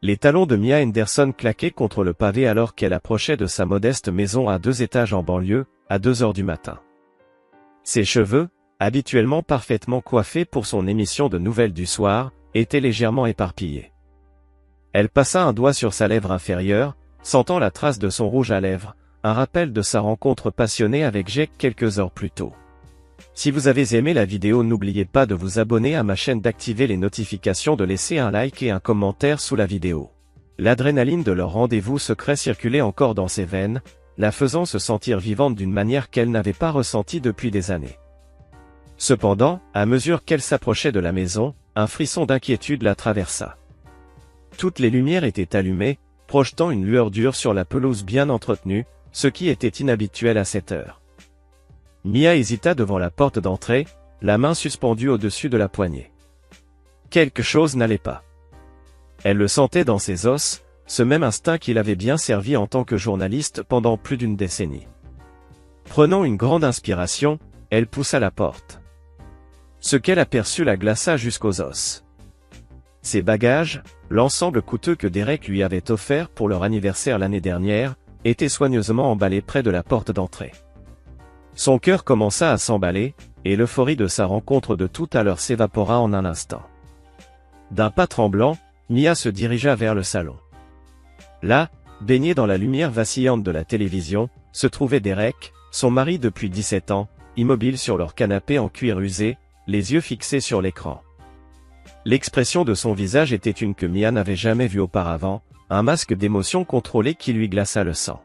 Les talons de Mia Henderson claquaient contre le pavé alors qu'elle approchait de sa modeste maison à 2 étages en banlieue, à 2 heures du matin. Ses cheveux, habituellement parfaitement coiffés pour son émission de nouvelles du soir, étaient légèrement éparpillés. Elle passa un doigt sur sa lèvre inférieure, sentant la trace de son rouge à lèvres, un rappel de sa rencontre passionnée avec Jake quelques heures plus tôt. Si vous avez aimé la vidéo, n'oubliez pas de vous abonner à ma chaîne, d'activer les notifications, de laisser un like et un commentaire sous la vidéo. L'adrénaline de leur rendez-vous secret circulait encore dans ses veines, la faisant se sentir vivante d'une manière qu'elle n'avait pas ressentie depuis des années. Cependant, à mesure qu'elle s'approchait de la maison, un frisson d'inquiétude la traversa. Toutes les lumières étaient allumées, projetant une lueur dure sur la pelouse bien entretenue, ce qui était inhabituel à cette heure. Mia hésita devant la porte d'entrée, la main suspendue au-dessus de la poignée. Quelque chose n'allait pas. Elle le sentait dans ses os, ce même instinct qui l'avait bien servi en tant que journaliste pendant plus d'une décennie. Prenant une grande inspiration, elle poussa la porte. Ce qu'elle aperçut la glaça jusqu'aux os. Ses bagages, l'ensemble coûteux que Derek lui avait offert pour leur anniversaire l'année dernière, étaient soigneusement emballés près de la porte d'entrée. Son cœur commença à s'emballer, et l'euphorie de sa rencontre de tout à l'heure s'évapora en un instant. D'un pas tremblant, Mia se dirigea vers le salon. Là, baigné dans la lumière vacillante de la télévision, se trouvait Derek, son mari depuis 17 ans, immobile sur leur canapé en cuir usé, les yeux fixés sur l'écran. L'expression de son visage était une que Mia n'avait jamais vue auparavant, un masque d'émotion contrôlée qui lui glaça le sang.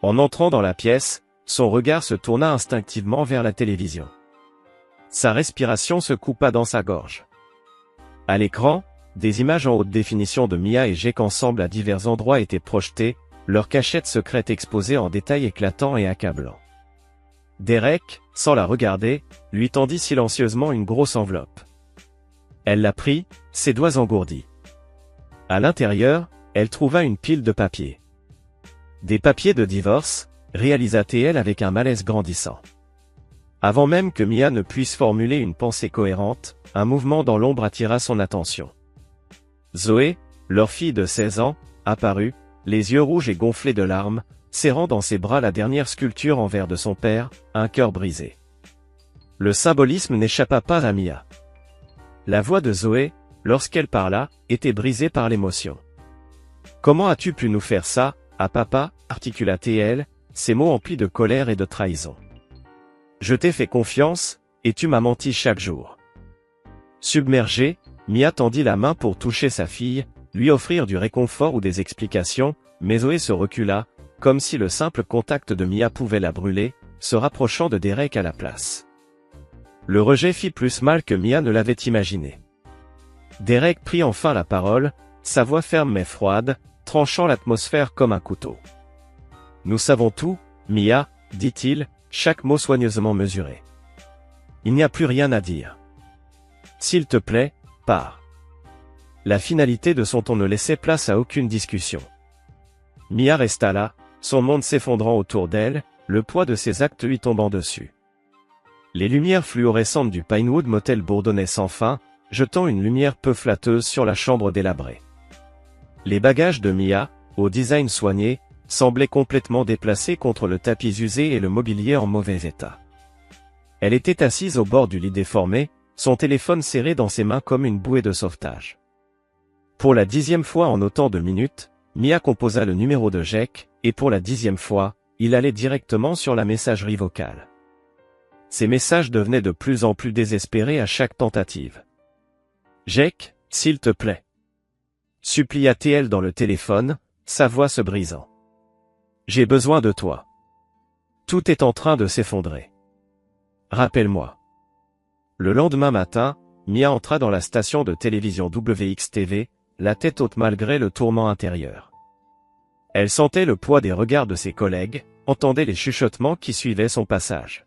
En entrant dans la pièce, son regard se tourna instinctivement vers la télévision. Sa respiration se coupa dans sa gorge. À l'écran, des images en haute définition de Mia et Jake ensemble à divers endroits étaient projetées, leur cachette secrète exposée en détails éclatants et accablants. Derek, sans la regarder, lui tendit silencieusement une grosse enveloppe. Elle la prit, ses doigts engourdis. À l'intérieur, elle trouva une pile de papiers. Des papiers de divorce, réalisa-t-elle avec un malaise grandissant. Avant même que Mia ne puisse formuler une pensée cohérente, un mouvement dans l'ombre attira son attention. Zoé, leur fille de 16 ans, apparut, les yeux rouges et gonflés de larmes, serrant dans ses bras la dernière sculpture en verre de son père, un cœur brisé. Le symbolisme n'échappa pas à Mia. La voix de Zoé, lorsqu'elle parla, était brisée par l'émotion. « Comment as-tu pu nous faire ça, à papa ?» articula-t-elle, ses mots emplis de colère et de trahison. « Je t'ai fait confiance, et tu m'as menti chaque jour. » Submergée, Mia tendit la main pour toucher sa fille, lui offrir du réconfort ou des explications, mais Zoé se recula, comme si le simple contact de Mia pouvait la brûler, se rapprochant de Derek à la place. Le rejet fit plus mal que Mia ne l'avait imaginé. Derek prit enfin la parole, sa voix ferme mais froide, tranchant l'atmosphère comme un couteau. « Nous savons tout, Mia, » dit-il, chaque mot soigneusement mesuré. « Il n'y a plus rien à dire. S'il te plaît, pars. » La finalité de son ton ne laissait place à aucune discussion. Mia resta là, son monde s'effondrant autour d'elle, le poids de ses actes lui tombant dessus. Les lumières fluorescentes du Pinewood Motel bourdonnaient sans fin, jetant une lumière peu flatteuse sur la chambre délabrée. Les bagages de Mia, au design soigné, semblaient complètement déplacés contre le tapis usé et le mobilier en mauvais état. Elle était assise au bord du lit déformé, son téléphone serré dans ses mains comme une bouée de sauvetage. Pour la 10e fois en autant de minutes, Mia composa le numéro de Jake, et pour la 10e fois, il allait directement sur la messagerie vocale. Ces messages devenaient de plus en plus désespérés à chaque tentative. « Jake, s'il te plaît. » supplia-t-elle dans le téléphone, sa voix se brisant. « J'ai besoin de toi. Tout est en train de s'effondrer. Rappelle-moi. » Le lendemain matin, Mia entra dans la station de télévision WXTV, la tête haute malgré le tourment intérieur. Elle sentait le poids des regards de ses collègues, entendait les chuchotements qui suivaient son passage.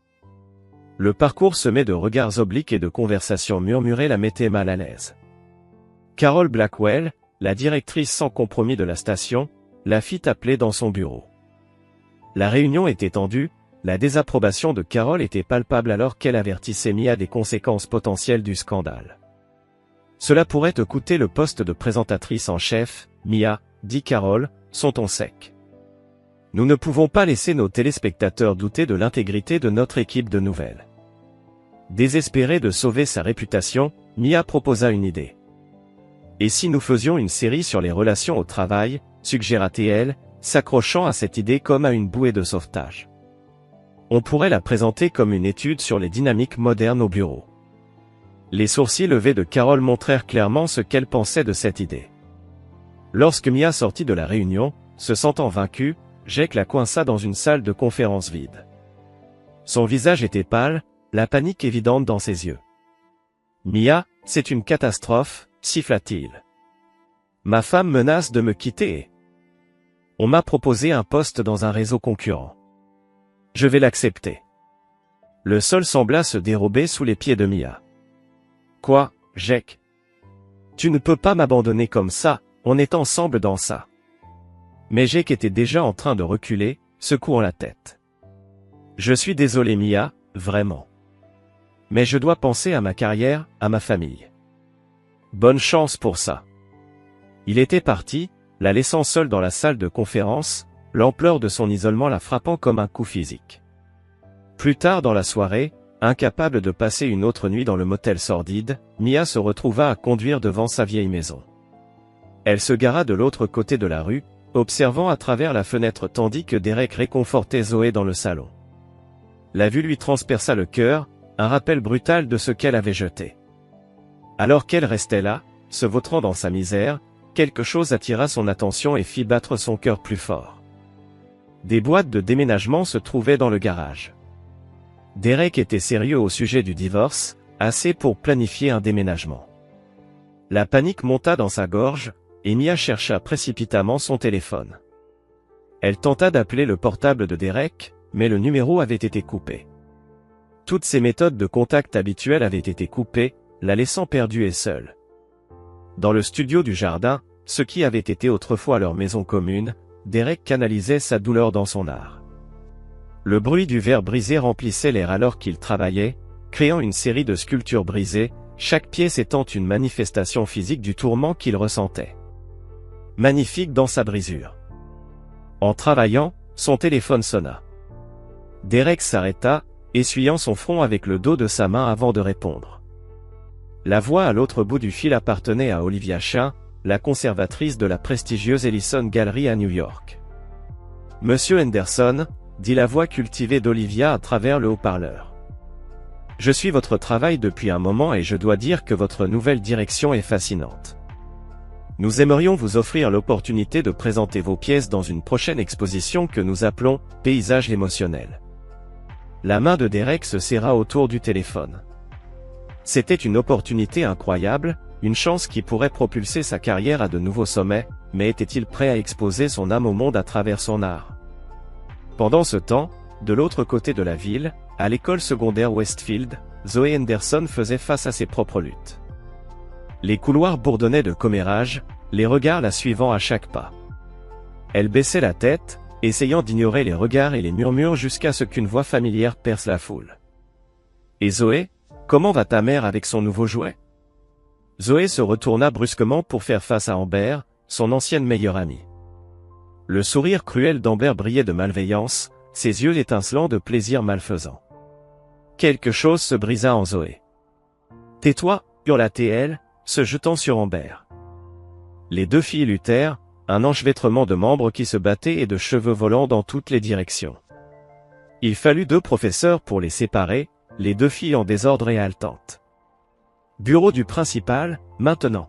Le parcours semé de regards obliques et de conversations murmurées la mettait mal à l'aise. Carol Blackwell, la directrice sans compromis de la station, la fit appeler dans son bureau. La réunion était tendue, la désapprobation de Carol était palpable alors qu'elle avertissait Mia des conséquences potentielles du scandale. Cela pourrait te coûter le poste de présentatrice en chef, Mia, dit Carol, son ton sec. Nous ne pouvons pas laisser nos téléspectateurs douter de l'intégrité de notre équipe de nouvelles. Désespérée de sauver sa réputation, Mia proposa une idée. Et si nous faisions une série sur les relations au travail, suggéra-t-elle, s'accrochant à cette idée comme à une bouée de sauvetage. On pourrait la présenter comme une étude sur les dynamiques modernes au bureau. Les sourcils levés de Carol montrèrent clairement ce qu'elle pensait de cette idée. Lorsque Mia sortit de la réunion, se sentant vaincue, Jake la coinça dans une salle de conférence vide. Son visage était pâle, la panique évidente dans ses yeux. « Mia, c'est une catastrophe, siffla-t-il. Ma femme menace de me quitter. On m'a proposé un poste dans un réseau concurrent. Je vais l'accepter. » Le sol sembla se dérober sous les pieds de Mia. « Quoi, Jake? Tu ne peux pas m'abandonner comme ça, on est ensemble dans ça. » Mais Jake était déjà en train de reculer, secouant la tête. « Je suis désolé Mia, vraiment. Mais je dois penser à ma carrière, à ma famille. Bonne chance pour ça. » Il était parti, la laissant seule dans la salle de conférence, l'ampleur de son isolement la frappant comme un coup physique. Plus tard dans la soirée, incapable de passer une autre nuit dans le motel sordide, Mia se retrouva à conduire devant sa vieille maison. Elle se gara de l'autre côté de la rue, observant à travers la fenêtre tandis que Derek réconfortait Zoé dans le salon. La vue lui transperça le cœur, un rappel brutal de ce qu'elle avait jeté. Alors qu'elle restait là, se vautrant dans sa misère, quelque chose attira son attention et fit battre son cœur plus fort. Des boîtes de déménagement se trouvaient dans le garage. Derek était sérieux au sujet du divorce, assez pour planifier un déménagement. La panique monta dans sa gorge, et Mia chercha précipitamment son téléphone. Elle tenta d'appeler le portable de Derek, mais le numéro avait été coupé. Toutes ses méthodes de contact habituelles avaient été coupées, la laissant perdue et seule. Dans le studio du jardin, ce qui avait été autrefois leur maison commune, Derek canalisait sa douleur dans son art. Le bruit du verre brisé remplissait l'air alors qu'il travaillait, créant une série de sculptures brisées, chaque pièce étant une manifestation physique du tourment qu'il ressentait. Magnifique dans sa brisure. En travaillant, son téléphone sonna. Derek s'arrêta, essuyant son front avec le dos de sa main avant de répondre. La voix à l'autre bout du fil appartenait à Olivia Chin, la conservatrice de la prestigieuse Ellison Gallery à New York. « Monsieur Henderson », dit la voix cultivée d'Olivia à travers le haut-parleur. « Je suis votre travail depuis un moment et je dois dire que votre nouvelle direction est fascinante. Nous aimerions vous offrir l'opportunité de présenter vos pièces dans une prochaine exposition que nous appelons « Paysage émotionnel ». La main de Derek se serra autour du téléphone. C'était une opportunité incroyable, une chance qui pourrait propulser sa carrière à de nouveaux sommets, mais était-il prêt à exposer son âme au monde à travers son art? Pendant ce temps, de l'autre côté de la ville, à l'école secondaire Westfield, Zoé Henderson faisait face à ses propres luttes. Les couloirs bourdonnaient de commérages, les regards la suivant à chaque pas. Elle baissait la tête, essayant d'ignorer les regards et les murmures jusqu'à ce qu'une voix familière perce la foule. « Et Zoé, comment va ta mère avec son nouveau jouet ?» Zoé se retourna brusquement pour faire face à Amber, son ancienne meilleure amie. Le sourire cruel d'Amber brillait de malveillance, ses yeux étincelants de plaisir malfaisant. Quelque chose se brisa en Zoé. « Tais-toi » hurla-t-elle, se jetant sur Amber. Les deux filles luttèrent, un enchevêtrement de membres qui se battaient et de cheveux volant dans toutes les directions. Il fallut 2 professeurs pour les séparer, les deux filles en désordre et haletantes. « Bureau du principal, maintenant !»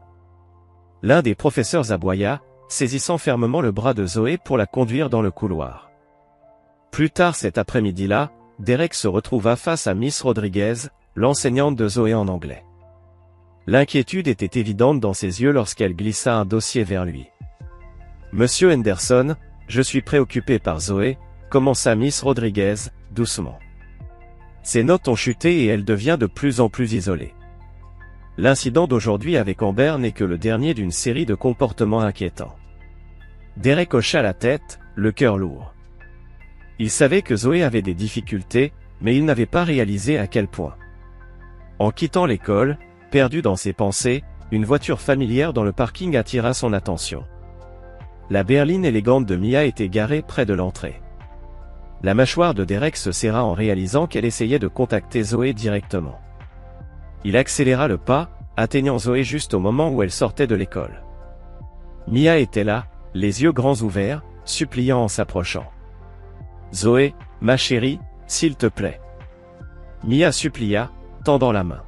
L'un des professeurs aboya, saisissant fermement le bras de Zoé pour la conduire dans le couloir. Plus tard cet après-midi-là, Derek se retrouva face à Miss Rodriguez, l'enseignante de Zoé en anglais. L'inquiétude était évidente dans ses yeux lorsqu'elle glissa un dossier vers lui. « Monsieur Henderson, je suis préoccupé par Zoé », commença Miss Rodriguez, doucement. Ses notes ont chuté et elle devient de plus en plus isolée. L'incident d'aujourd'hui avec Amber n'est que le dernier d'une série de comportements inquiétants. Derek hocha la tête, le cœur lourd. Il savait que Zoé avait des difficultés, mais il n'avait pas réalisé à quel point. En quittant l'école, perdu dans ses pensées, une voiture familière dans le parking attira son attention. La berline élégante de Mia était garée près de l'entrée. La mâchoire de Derek se serra en réalisant qu'elle essayait de contacter Zoé directement. Il accéléra le pas, atteignant Zoé juste au moment où elle sortait de l'école. Mia était là, les yeux grands ouverts, suppliant en s'approchant. « Zoé, ma chérie, s'il te plaît. » Mia supplia, tendant la main.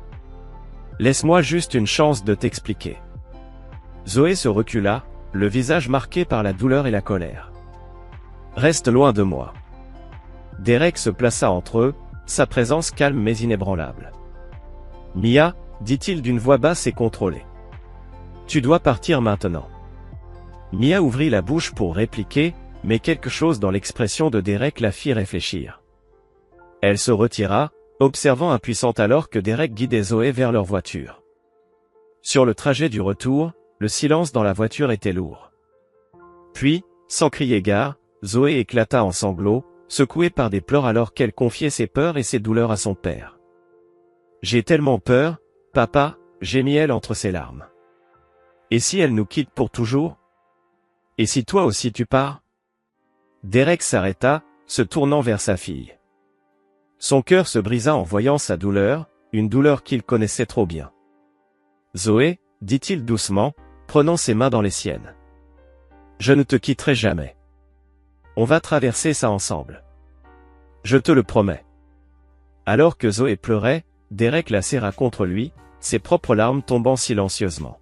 « Laisse-moi juste une chance de t'expliquer. » Zoé se recula, le visage marqué par la douleur et la colère. « Reste loin de moi. » Derek se plaça entre eux, sa présence calme mais inébranlable. « Mia, dit-il d'une voix basse et contrôlée. Tu dois partir maintenant. » Mia ouvrit la bouche pour répliquer, mais quelque chose dans l'expression de Derek la fit réfléchir. Elle se retira, observant impuissante alors que Derek guidait Zoé vers leur voiture. Sur le trajet du retour, le silence dans la voiture était lourd. Puis, sans crier gare, Zoé éclata en sanglots, secouée par des pleurs alors qu'elle confiait ses peurs et ses douleurs à son père. « J'ai tellement peur, papa » gémit-elle entre ses larmes. « Et si elle nous quitte pour toujours ? Et si toi aussi tu pars ?» Derek s'arrêta, se tournant vers sa fille. Son cœur se brisa en voyant sa douleur, une douleur qu'il connaissait trop bien. « Zoé, dit-il doucement, prenant ses mains dans les siennes. Je ne te quitterai jamais. On va traverser ça ensemble. Je te le promets. » Alors que Zoé pleurait, Derek la serra contre lui, ses propres larmes tombant silencieusement.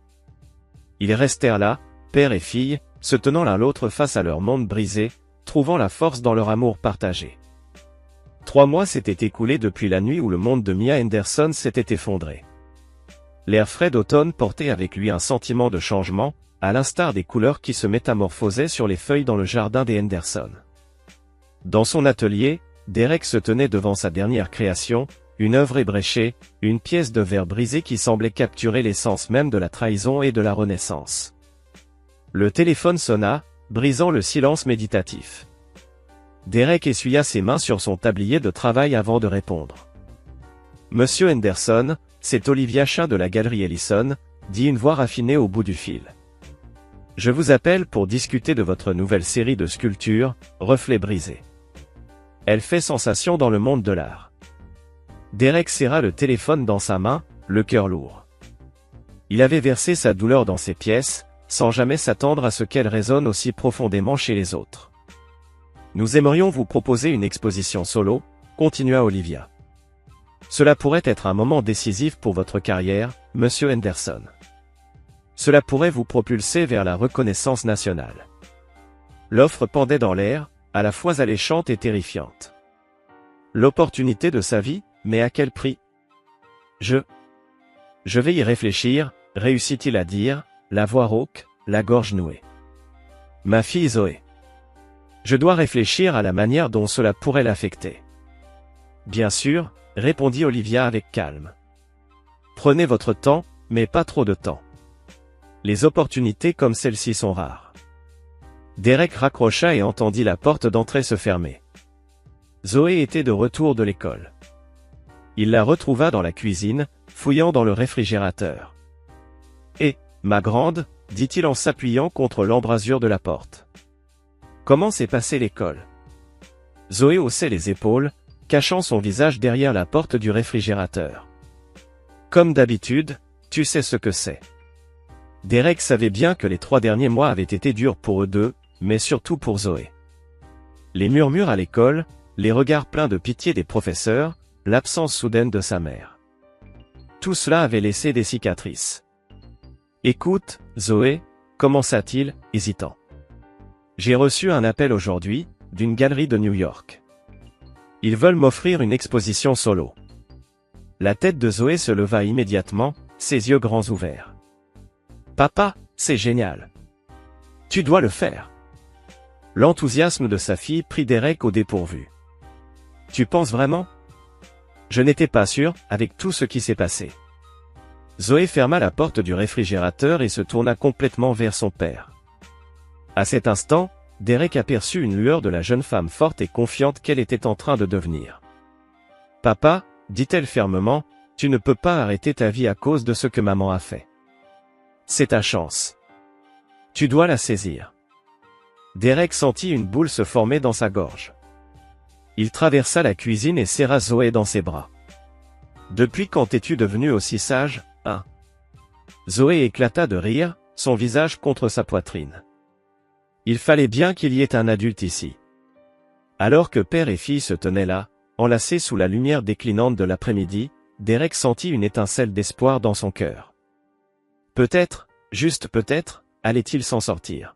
Ils restèrent là, père et fille, se tenant l'un l'autre face à leur monde brisé, trouvant la force dans leur amour partagé. 3 mois s'étaient écoulés depuis la nuit où le monde de Mia Henderson s'était effondré. L'air frais d'automne portait avec lui un sentiment de changement, à l'instar des couleurs qui se métamorphosaient sur les feuilles dans le jardin des Henderson. Dans son atelier, Derek se tenait devant sa dernière création, une œuvre ébréchée, une pièce de verre brisée qui semblait capturer l'essence même de la trahison et de la renaissance. Le téléphone sonna, brisant le silence méditatif. Derek essuya ses mains sur son tablier de travail avant de répondre. « Monsieur Henderson, c'est Olivia Chain de la galerie Ellison », dit une voix raffinée au bout du fil. « Je vous appelle pour discuter de votre nouvelle série de sculptures, Reflets brisés. Elle fait sensation dans le monde de l'art. » Derek serra le téléphone dans sa main, le cœur lourd. Il avait versé sa douleur dans ses pièces, sans jamais s'attendre à ce qu'elle résonne aussi profondément chez les autres. « Nous aimerions vous proposer une exposition solo, » continua Olivia. « Cela pourrait être un moment décisif pour votre carrière, Monsieur Henderson. Cela pourrait vous propulser vers la reconnaissance nationale. » L'offre pendait dans l'air, à la fois alléchante et terrifiante. L'opportunité de sa vie, mais à quel prix ? Je vais y réfléchir, réussit-il à dire, la voix rauque, la gorge nouée. Ma fille Zoé. Je dois réfléchir à la manière dont cela pourrait l'affecter. Bien sûr, répondit Olivia avec calme. Prenez votre temps, mais pas trop de temps. Les opportunités comme celle-ci sont rares. Derek raccrocha et entendit la porte d'entrée se fermer. Zoé était de retour de l'école. Il la retrouva dans la cuisine, fouillant dans le réfrigérateur. « Eh, ma grande » dit-il en s'appuyant contre l'embrasure de la porte. « Comment s'est passée l'école » Zoé haussait les épaules, cachant son visage derrière la porte du réfrigérateur. « Comme d'habitude, tu sais ce que c'est. » Derek savait bien que les 3 derniers mois avaient été durs pour eux deux, mais surtout pour Zoé. Les murmures à l'école, les regards pleins de pitié des professeurs, l'absence soudaine de sa mère. Tout cela avait laissé des cicatrices. « Écoute, Zoé » commença-t-il, hésitant. « J'ai reçu un appel aujourd'hui, d'une galerie de New York. Ils veulent m'offrir une exposition solo. » La tête de Zoé se leva immédiatement, ses yeux grands ouverts. « Papa, c'est génial. Tu dois le faire. » L'enthousiasme de sa fille prit Derek au dépourvu. « Tu penses vraiment ? Je n'étais pas sûr, avec tout ce qui s'est passé. » Zoé ferma la porte du réfrigérateur et se tourna complètement vers son père. À cet instant, Derek aperçut une lueur de la jeune femme forte et confiante qu'elle était en train de devenir. « Papa, dit-elle fermement, tu ne peux pas arrêter ta vie à cause de ce que maman a fait. C'est ta chance. Tu dois la saisir. Derek sentit une boule se former dans sa gorge. Il traversa la cuisine et serra Zoé dans ses bras. Depuis quand es-tu devenu aussi sage, hein? Zoé éclata de rire, son visage contre sa poitrine. Il fallait bien qu'il y ait un adulte ici. Alors que père et fille se tenaient là, enlacés sous la lumière déclinante de l'après-midi, Derek sentit une étincelle d'espoir dans son cœur. Peut-être, juste peut-être, allait-il s'en sortir.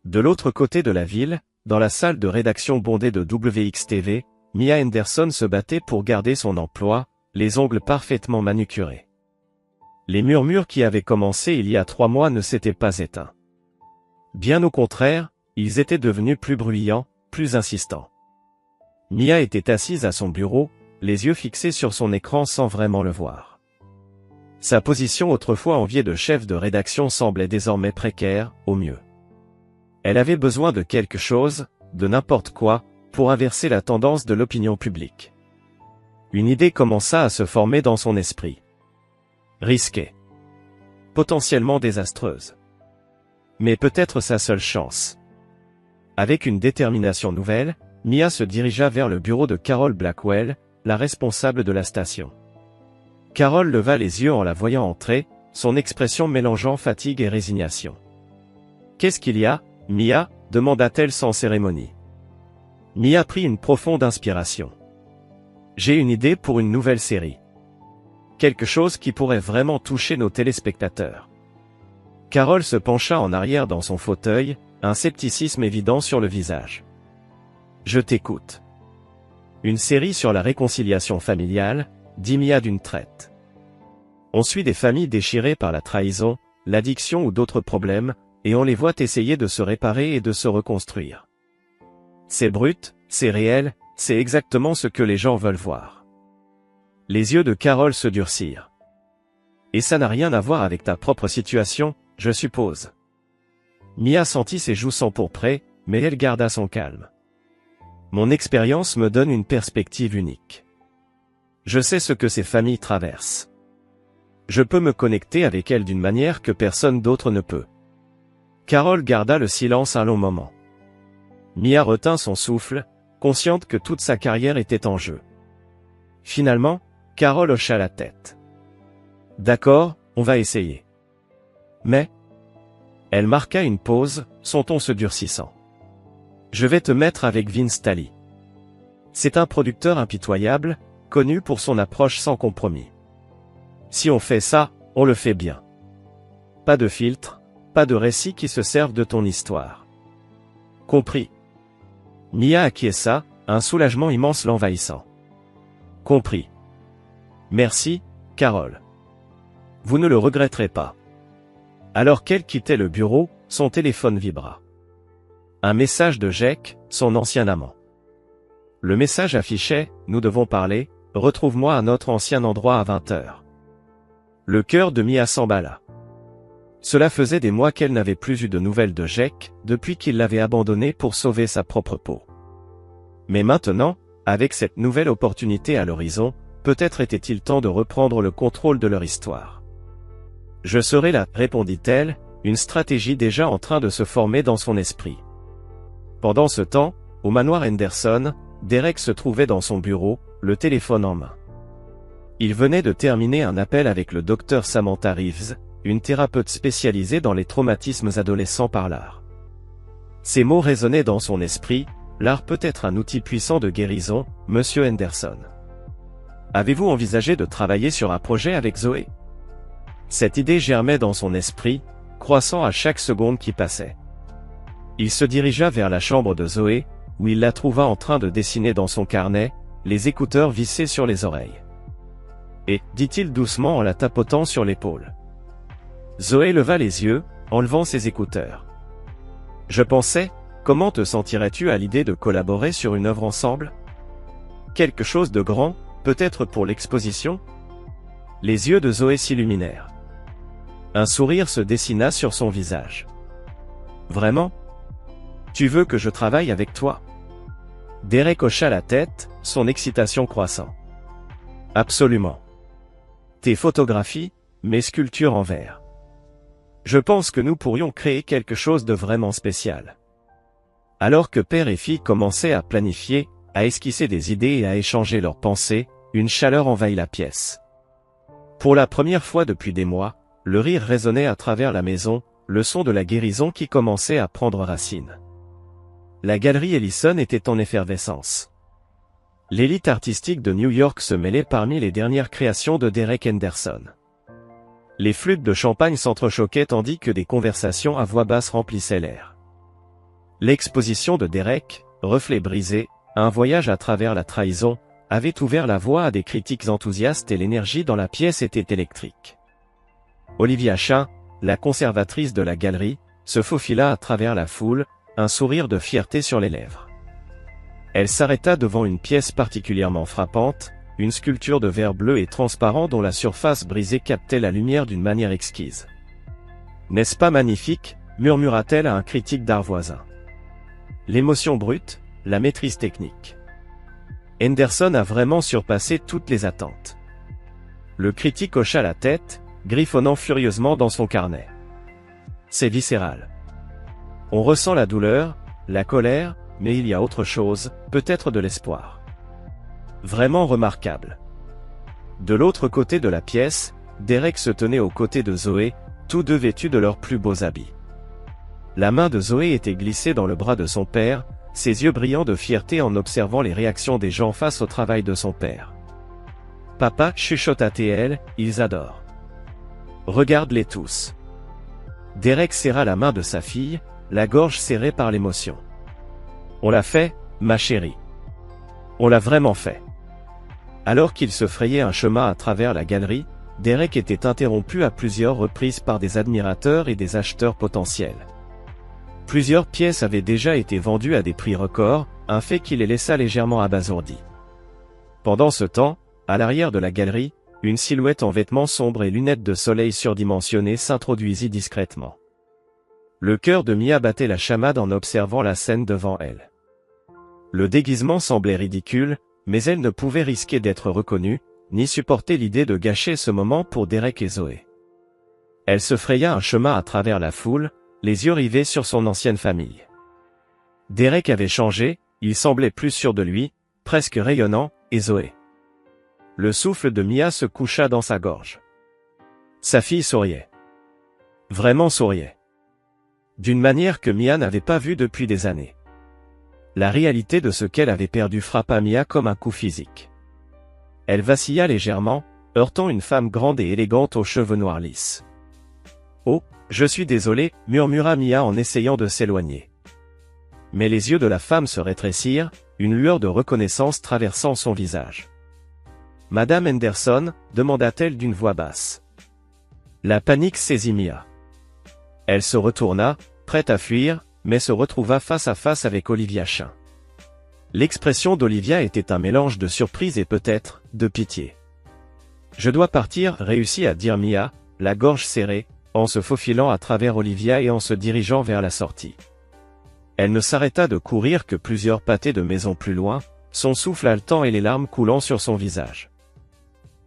De l'autre côté de la ville, dans la salle de rédaction bondée de WXTV, Mia Henderson se battait pour garder son emploi, les ongles parfaitement manucurés. Les murmures qui avaient commencé il y a 3 mois ne s'étaient pas éteints. Bien au contraire, ils étaient devenus plus bruyants, plus insistants. Mia était assise à son bureau, les yeux fixés sur son écran sans vraiment le voir. Sa position autrefois enviée de chef de rédaction semblait désormais précaire, au mieux. Elle avait besoin de quelque chose, de n'importe quoi, pour inverser la tendance de l'opinion publique. Une idée commença à se former dans son esprit. Risquée. Potentiellement désastreuse. Mais peut-être sa seule chance. Avec une détermination nouvelle, Mia se dirigea vers le bureau de Carol Blackwell, la responsable de la station. Carol leva les yeux en la voyant entrer, son expression mélangeant fatigue et résignation. « Qu'est-ce qu'il y a, Mia » demanda-t-elle sans cérémonie. Mia prit une profonde inspiration. « J'ai une idée pour une nouvelle série. Quelque chose qui pourrait vraiment toucher nos téléspectateurs. » Carol se pencha en arrière dans son fauteuil, un scepticisme évident sur le visage. « Je t'écoute. » Une série sur la réconciliation familiale, dit Mia d'une traite. On suit des familles déchirées par la trahison, l'addiction ou d'autres problèmes, et on les voit essayer de se réparer et de se reconstruire. C'est brut, c'est réel, c'est exactement ce que les gens veulent voir. Les yeux de Carol se durcirent. Et ça n'a rien à voir avec ta propre situation, je suppose. Mia sentit ses joues s'empourprer, mais elle garda son calme. Mon expérience me donne une perspective unique. Je sais ce que ces familles traversent. Je peux me connecter avec elles d'une manière que personne d'autre ne peut. Carol garda le silence un long moment. Mia retint son souffle, consciente que toute sa carrière était en jeu. Finalement, Carol hocha la tête. D'accord, on va essayer. Mais... Elle marqua une pause, son ton se durcissant. Je vais te mettre avec Vince Tally. C'est un producteur impitoyable, connu pour son approche sans compromis. Si on fait ça, on le fait bien. Pas de filtre, pas de récits qui se servent de ton histoire. Compris. Mia acquiesça, un soulagement immense l'envahissant. Compris. Merci, Carol. Vous ne le regretterez pas. Alors qu'elle quittait le bureau, son téléphone vibra. Un message de Jake, son ancien amant. Le message affichait « Nous devons parler, retrouve-moi à notre ancien endroit à 20h. » Le cœur de Mia s'emballa. Cela faisait des mois qu'elle n'avait plus eu de nouvelles de Jake, depuis qu'il l'avait abandonnée pour sauver sa propre peau. Mais maintenant, avec cette nouvelle opportunité à l'horizon, peut-être était-il temps de reprendre le contrôle de leur histoire. « Je serai là, répondit-elle, une stratégie déjà en train de se former dans son esprit. Pendant ce temps, au manoir Henderson, Derek se trouvait dans son bureau, le téléphone en main. Il venait de terminer un appel avec le docteur Samantha Reeves, une thérapeute spécialisée dans les traumatismes adolescents par l'art. Ces mots résonnaient dans son esprit, l'art peut être un outil puissant de guérison, monsieur Henderson. Avez-vous envisagé de travailler sur un projet avec Zoé? Cette idée germait dans son esprit, croissant à chaque seconde qui passait. Il se dirigea vers la chambre de Zoé, où il la trouva en train de dessiner dans son carnet, les écouteurs vissés sur les oreilles. Et, dit-il doucement en la tapotant sur l'épaule. Zoé leva les yeux, enlevant ses écouteurs. Je pensais, comment te sentirais-tu à l'idée de collaborer sur une œuvre ensemble? Quelque chose de grand, peut-être pour l'exposition? Les yeux de Zoé s'illuminèrent. Un sourire se dessina sur son visage. Vraiment? Tu veux que je travaille avec toi? Derek hocha la tête, son excitation croissant. Absolument. Tes photographies, mes sculptures en verre. Je pense que nous pourrions créer quelque chose de vraiment spécial. Alors que père et fille commençaient à planifier, à esquisser des idées et à échanger leurs pensées, une chaleur envahit la pièce. Pour la première fois depuis des mois, le rire résonnait à travers la maison, le son de la guérison qui commençait à prendre racine. La galerie Ellison était en effervescence. L'élite artistique de New York se mêlait parmi les dernières créations de Derek Henderson. Les flûtes de champagne s'entrechoquaient tandis que des conversations à voix basse remplissaient l'air. L'exposition de Derek, Reflet brisé, un voyage à travers la trahison, avait ouvert la voie à des critiques enthousiastes et l'énergie dans la pièce était électrique. Olivia Chain, la conservatrice de la galerie, se faufila à travers la foule, un sourire de fierté sur les lèvres. Elle s'arrêta devant une pièce particulièrement frappante, une sculpture de verre bleu et transparent dont la surface brisée captait la lumière d'une manière exquise. « N'est-ce pas magnifique ?» murmura-t-elle à un critique d'art voisin. L'émotion brute, la maîtrise technique. Henderson a vraiment surpassé toutes les attentes. Le critique hocha la tête, griffonnant furieusement dans son carnet. C'est viscéral. On ressent la douleur, la colère, mais il y a autre chose, peut-être de l'espoir. Vraiment remarquable. De l'autre côté de la pièce, Derek se tenait aux côtés de Zoé, tous deux vêtus de leurs plus beaux habits. La main de Zoé était glissée dans le bras de son père, ses yeux brillants de fierté en observant les réactions des gens face au travail de son père. « Papa, chuchota-t-elle, ils adorent. Regarde-les tous. » Derek serra la main de sa fille, la gorge serrée par l'émotion. « On l'a fait, ma chérie. On l'a vraiment fait. » Alors qu'il se frayait un chemin à travers la galerie, Derek était interrompu à plusieurs reprises par des admirateurs et des acheteurs potentiels. Plusieurs pièces avaient déjà été vendues à des prix records, un fait qui les laissa légèrement abasourdis. Pendant ce temps, à l'arrière de la galerie, une silhouette en vêtements sombres et lunettes de soleil surdimensionnées s'introduisit discrètement. Le cœur de Mia battait la chamade en observant la scène devant elle. Le déguisement semblait ridicule, mais elle ne pouvait risquer d'être reconnue, ni supporter l'idée de gâcher ce moment pour Derek et Zoé. Elle se fraya un chemin à travers la foule, les yeux rivés sur son ancienne famille. Derek avait changé, il semblait plus sûr de lui, presque rayonnant, et Zoé. Le souffle de Mia se coucha dans sa gorge. Sa fille souriait. Vraiment souriait. D'une manière que Mia n'avait pas vue depuis des années. La réalité de ce qu'elle avait perdu frappa Mia comme un coup physique. Elle vacilla légèrement, heurtant une femme grande et élégante aux cheveux noirs lisses. « Oh, je suis désolé, » murmura Mia en essayant de s'éloigner. Mais les yeux de la femme se rétrécirent, une lueur de reconnaissance traversant son visage. « Madame Henderson ?» demanda-t-elle d'une voix basse. La panique saisit Mia. Elle se retourna, prête à fuir, mais se retrouva face à face avec Olivia Chain. L'expression d'Olivia était un mélange de surprise et peut-être, de pitié. « Je dois partir » réussit à dire Mia, la gorge serrée, en se faufilant à travers Olivia et en se dirigeant vers la sortie. Elle ne s'arrêta de courir que plusieurs pâtés de maison plus loin, son souffle haletant et les larmes coulant sur son visage.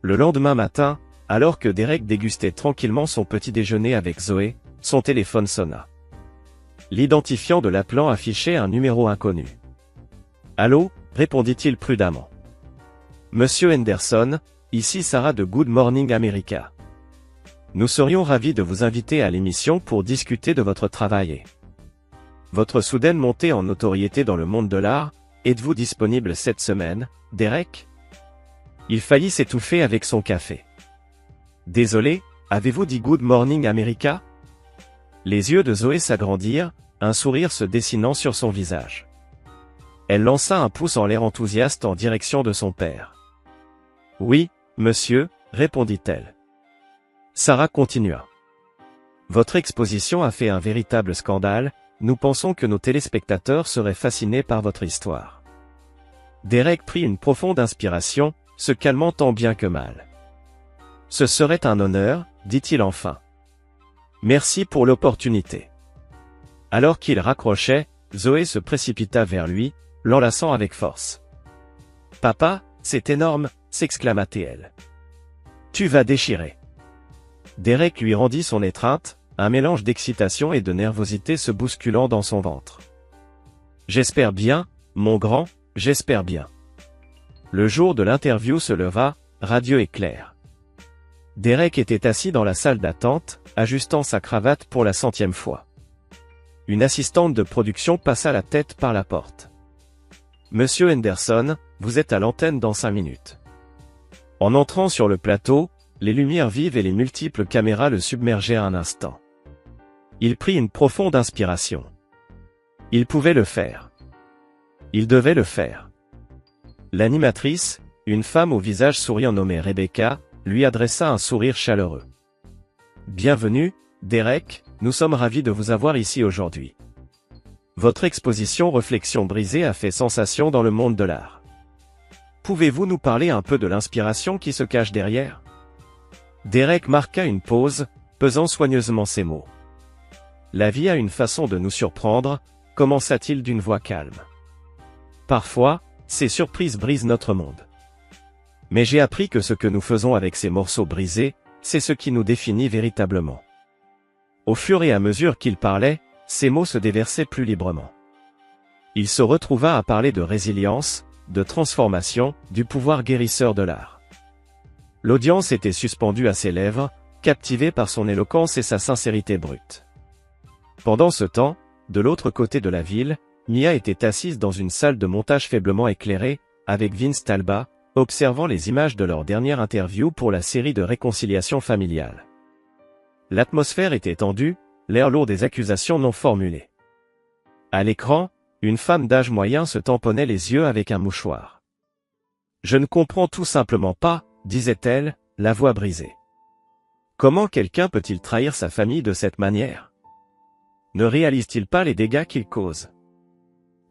Le lendemain matin, alors que Derek dégustait tranquillement son petit déjeuner avec Zoé, son téléphone sonna. L'identifiant de l'appelant affichait un numéro inconnu. « Allô ?» répondit-il prudemment. « Monsieur Henderson, ici Sarah de Good Morning America. Nous serions ravis de vous inviter à l'émission pour discuter de votre travail et votre soudaine montée en notoriété dans le monde de l'art. Êtes-vous disponible cette semaine, Derek ?» Il faillit s'étouffer avec son café. « Désolé, avez-vous dit Good Morning America ?» Les yeux de Zoé s'agrandirent, un sourire se dessinant sur son visage. Elle lança un pouce en l'air enthousiaste en direction de son père. « Oui, monsieur, » répondit-elle. Sarah continua. « Votre exposition a fait un véritable scandale, nous pensons que nos téléspectateurs seraient fascinés par votre histoire. » Derek prit une profonde inspiration, se calmant tant bien que mal. « Ce serait un honneur, » dit-il enfin. « Merci pour l'opportunité. » Alors qu'il raccrochait, Zoé se précipita vers lui, l'enlaçant avec force. « Papa, c'est énorme !» s'exclama-t-elle. « Tu vas déchirer. » Derek lui rendit son étreinte, un mélange d'excitation et de nervosité se bousculant dans son ventre. « J'espère bien, mon grand, j'espère bien. » Le jour de l'interview se leva, radieux et clair. Derek était assis dans la salle d'attente, ajustant sa cravate pour la 100e fois. Une assistante de production passa la tête par la porte. « Monsieur Henderson, vous êtes à l'antenne dans 5 minutes. » En entrant sur le plateau, les lumières vives et les multiples caméras le submergèrent un instant. Il prit une profonde inspiration. Il pouvait le faire. Il devait le faire. L'animatrice, une femme au visage souriant nommée Rebecca, lui adressa un sourire chaleureux. « Bienvenue, Derek, nous sommes ravis de vous avoir ici aujourd'hui. Votre exposition Réflexions brisées a fait sensation dans le monde de l'art. Pouvez-vous nous parler un peu de l'inspiration qui se cache derrière ?» Derek marqua une pause, pesant soigneusement ses mots. « La vie a une façon de nous surprendre », commença-t-il d'une voix calme. « Parfois, ces surprises brisent notre monde. Mais j'ai appris que ce que nous faisons avec ces morceaux brisés, c'est ce qui nous définit véritablement. » Au fur et à mesure qu'il parlait, ses mots se déversaient plus librement. Il se retrouva à parler de résilience, de transformation, du pouvoir guérisseur de l'art. L'audience était suspendue à ses lèvres, captivée par son éloquence et sa sincérité brute. Pendant ce temps, de l'autre côté de la ville, Mia était assise dans une salle de montage faiblement éclairée, avec Vince Talbot, observant les images de leur dernière interview pour la série de réconciliation familiale. L'atmosphère était tendue, l'air lourd des accusations non formulées. À l'écran, une femme d'âge moyen se tamponnait les yeux avec un mouchoir. « Je ne comprends tout simplement pas, » disait-elle, la voix brisée. « Comment quelqu'un peut-il trahir sa famille de cette manière? Ne réalise-t-il pas les dégâts qu'il cause? »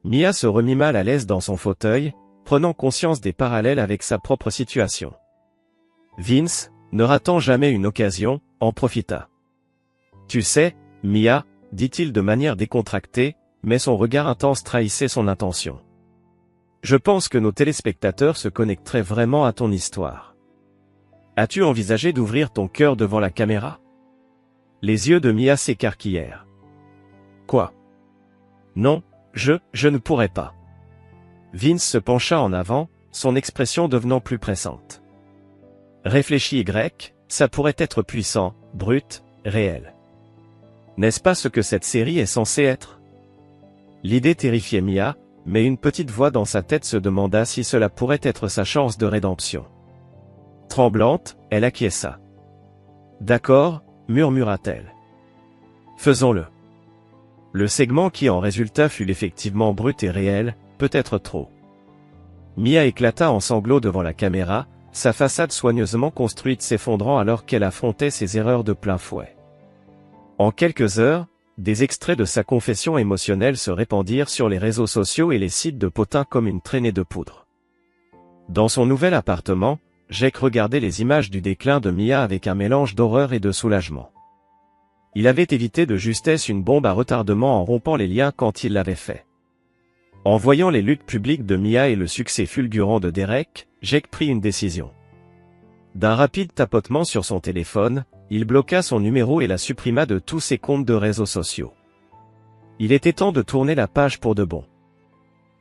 Mia se remit mal à l'aise dans son fauteuil, prenant conscience des parallèles avec sa propre situation. Vince, ne ratant jamais une occasion, en profita. « Tu sais, Mia, » dit-il de manière décontractée, mais son regard intense trahissait son intention. « Je pense que nos téléspectateurs se connecteraient vraiment à ton histoire. As-tu envisagé d'ouvrir ton cœur devant la caméra? » Les yeux de Mia s'écarquillèrent. « Quoi? Non, je ne pourrais pas. » Vince se pencha en avant, son expression devenant plus pressante. « Réfléchis Y, ça pourrait être puissant, brut, réel. N'est-ce pas ce que cette série est censée être? » L'idée terrifiait Mia, mais une petite voix dans sa tête se demanda si cela pourrait être sa chance de rédemption. Tremblante, elle acquiesça. « D'accord, » murmura-t-elle. « Faisons-le. » Le segment qui en résulta fut effectivement brut et réel, peut-être trop. Mia éclata en sanglots devant la caméra, sa façade soigneusement construite s'effondrant alors qu'elle affrontait ses erreurs de plein fouet. En quelques heures, des extraits de sa confession émotionnelle se répandirent sur les réseaux sociaux et les sites de potins comme une traînée de poudre. Dans son nouvel appartement, Jake regardait les images du déclin de Mia avec un mélange d'horreur et de soulagement. Il avait évité de justesse une bombe à retardement en rompant les liens quand il l'avait fait. En voyant les luttes publiques de Mia et le succès fulgurant de Derek, Jake prit une décision. D'un rapide tapotement sur son téléphone, il bloqua son numéro et la supprima de tous ses comptes de réseaux sociaux. Il était temps de tourner la page pour de bon.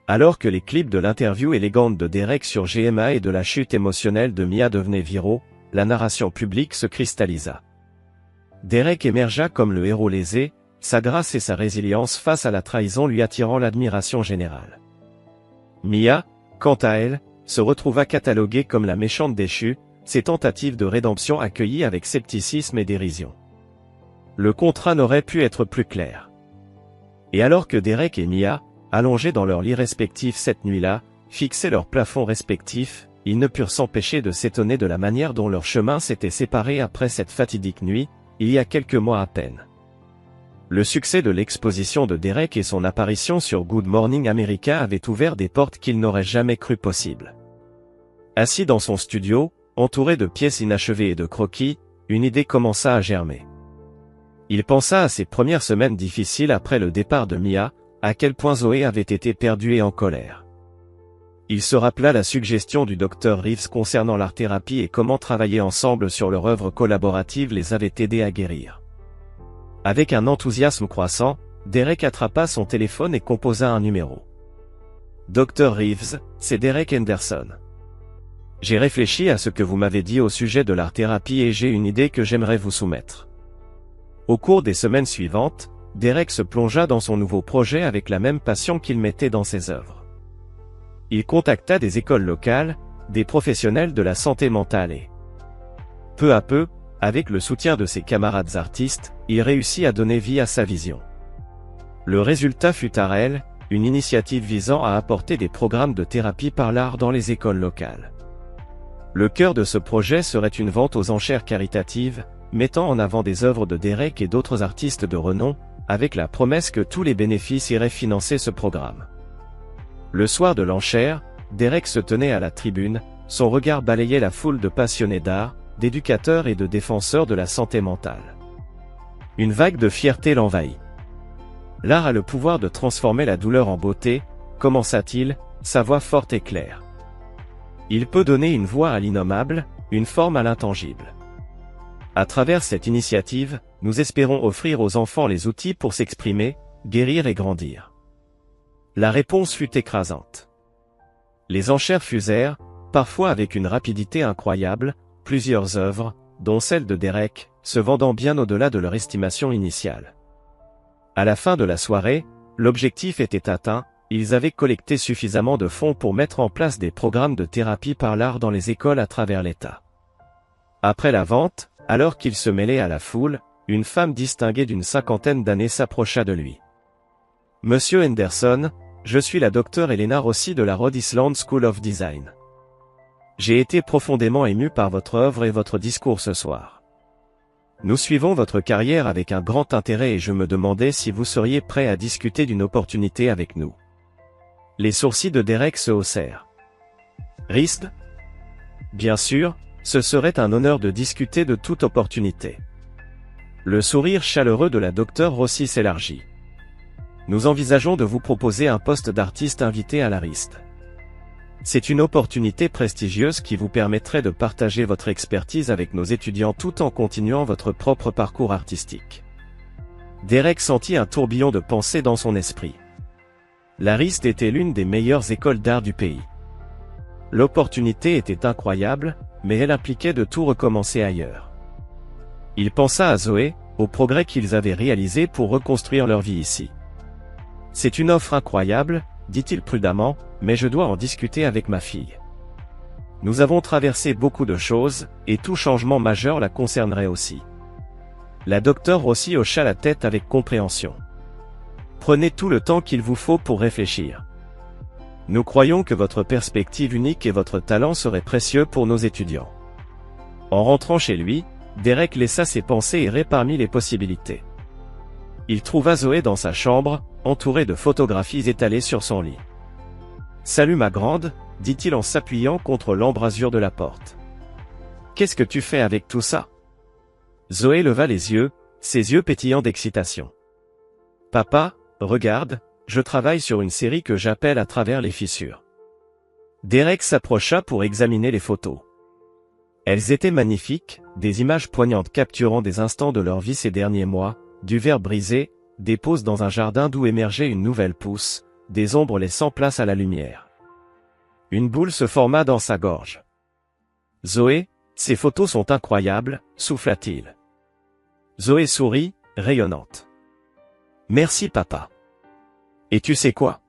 Alors que les clips de l'interview élégante de Derek sur GMA et de la chute émotionnelle de Mia devenaient viraux, la narration publique se cristallisa. Derek émergea comme le héros lésé, sa grâce et sa résilience face à la trahison lui attirant l'admiration générale. Mia, quant à elle, se retrouva cataloguée comme la méchante déchue, ses tentatives de rédemption accueillies avec scepticisme et dérision. Le contrat n'aurait pu être plus clair. Et alors que Derek et Mia, allongés dans leurs lits respectifs cette nuit-là, fixaient leurs plafonds respectifs, ils ne purent s'empêcher de s'étonner de la manière dont leurs chemins s'étaient séparés après cette fatidique nuit, il y a quelques mois à peine. Le succès de l'exposition de Derek et son apparition sur Good Morning America avaient ouvert des portes qu'il n'aurait jamais cru possibles. Assis dans son studio, entouré de pièces inachevées et de croquis, une idée commença à germer. Il pensa à ses premières semaines difficiles après le départ de Mia, à quel point Zoé avait été perdue et en colère. Il se rappela la suggestion du Dr Reeves concernant l'art-thérapie et comment travailler ensemble sur leur œuvre collaborative les avait aidés à guérir. Avec un enthousiasme croissant, Derek attrapa son téléphone et composa un numéro. Dr Reeves, c'est Derek Henderson. J'ai réfléchi à ce que vous m'avez dit au sujet de l'art-thérapie et j'ai une idée que j'aimerais vous soumettre. Au cours des semaines suivantes, Derek se plongea dans son nouveau projet avec la même passion qu'il mettait dans ses œuvres. Il contacta des écoles locales, des professionnels de la santé mentale et, peu à peu, avec le soutien de ses camarades artistes, il réussit à donner vie à sa vision. Le résultat fut Arel, une initiative visant à apporter des programmes de thérapie par l'art dans les écoles locales. Le cœur de ce projet serait une vente aux enchères caritatives, mettant en avant des œuvres de Derek et d'autres artistes de renom, avec la promesse que tous les bénéfices iraient financer ce programme. Le soir de l'enchère, Derek se tenait à la tribune, son regard balayait la foule de passionnés d'art, d'éducateurs et de défenseurs de la santé mentale. Une vague de fierté l'envahit. L'art a le pouvoir de transformer la douleur en beauté, commença-t-il, sa voix forte et claire. Il peut donner une voix à l'innommable, une forme à l'intangible. À travers cette initiative, nous espérons offrir aux enfants les outils pour s'exprimer, guérir et grandir. La réponse fut écrasante. Les enchères fusèrent, parfois avec une rapidité incroyable, plusieurs œuvres, dont celle de Derek, se vendant bien au-delà de leur estimation initiale. À la fin de la soirée, l'objectif était atteint, ils avaient collecté suffisamment de fonds pour mettre en place des programmes de thérapie par l'art dans les écoles à travers l'État. Après la vente, alors qu'il se mêlait à la foule, une femme distinguée d'une cinquantaine d'années s'approcha de lui. « Monsieur Henderson, je suis la docteure Elena Rossi de la Rhode Island School of Design. J'ai été profondément ému par votre œuvre et votre discours ce soir. Nous suivons votre carrière avec un grand intérêt et je me demandais si vous seriez prêt à discuter d'une opportunité avec nous. » Les sourcils de Derek se haussèrent. « Risque ? Bien sûr, ce serait un honneur de discuter de toute opportunité. » Le sourire chaleureux de la docteure Rossi s'élargit. « Nous envisageons de vous proposer un poste d'artiste invité à la RISD. C'est une opportunité prestigieuse qui vous permettrait de partager votre expertise avec nos étudiants tout en continuant votre propre parcours artistique. » Derek sentit un tourbillon de pensée dans son esprit. La RISD était l'une des meilleures écoles d'art du pays. L'opportunité était incroyable, mais elle impliquait de tout recommencer ailleurs. Il pensa à Zoé, aux progrès qu'ils avaient réalisés pour reconstruire leur vie ici. « C'est une offre incroyable, dit-il prudemment, mais je dois en discuter avec ma fille. Nous avons traversé beaucoup de choses, et tout changement majeur la concernerait aussi. » La docteure Rossi hocha la tête avec compréhension. « Prenez tout le temps qu'il vous faut pour réfléchir. Nous croyons que votre perspective unique et votre talent seraient précieux pour nos étudiants. » En rentrant chez lui, Derek laissa ses pensées errer parmi les possibilités. Il trouva Zoé dans sa chambre, entourée de photographies étalées sur son lit. « Salut ma grande, » dit-il en s'appuyant contre l'embrasure de la porte. « Qu'est-ce que tu fais avec tout ça ?» Zoé leva les yeux, ses yeux pétillants d'excitation. « Papa, regarde, je travaille sur une série que j'appelle À travers les fissures. » Derek s'approcha pour examiner les photos. Elles étaient magnifiques, des images poignantes capturant des instants de leur vie ces derniers mois, du verre brisé, des pauses dans un jardin d'où émergeait une nouvelle pousse, des ombres laissant place à la lumière. Une boule se forma dans sa gorge. « Zoé, ces photos sont incroyables, » souffla-t-il. Zoé sourit, rayonnante. « Merci papa. Et tu sais quoi?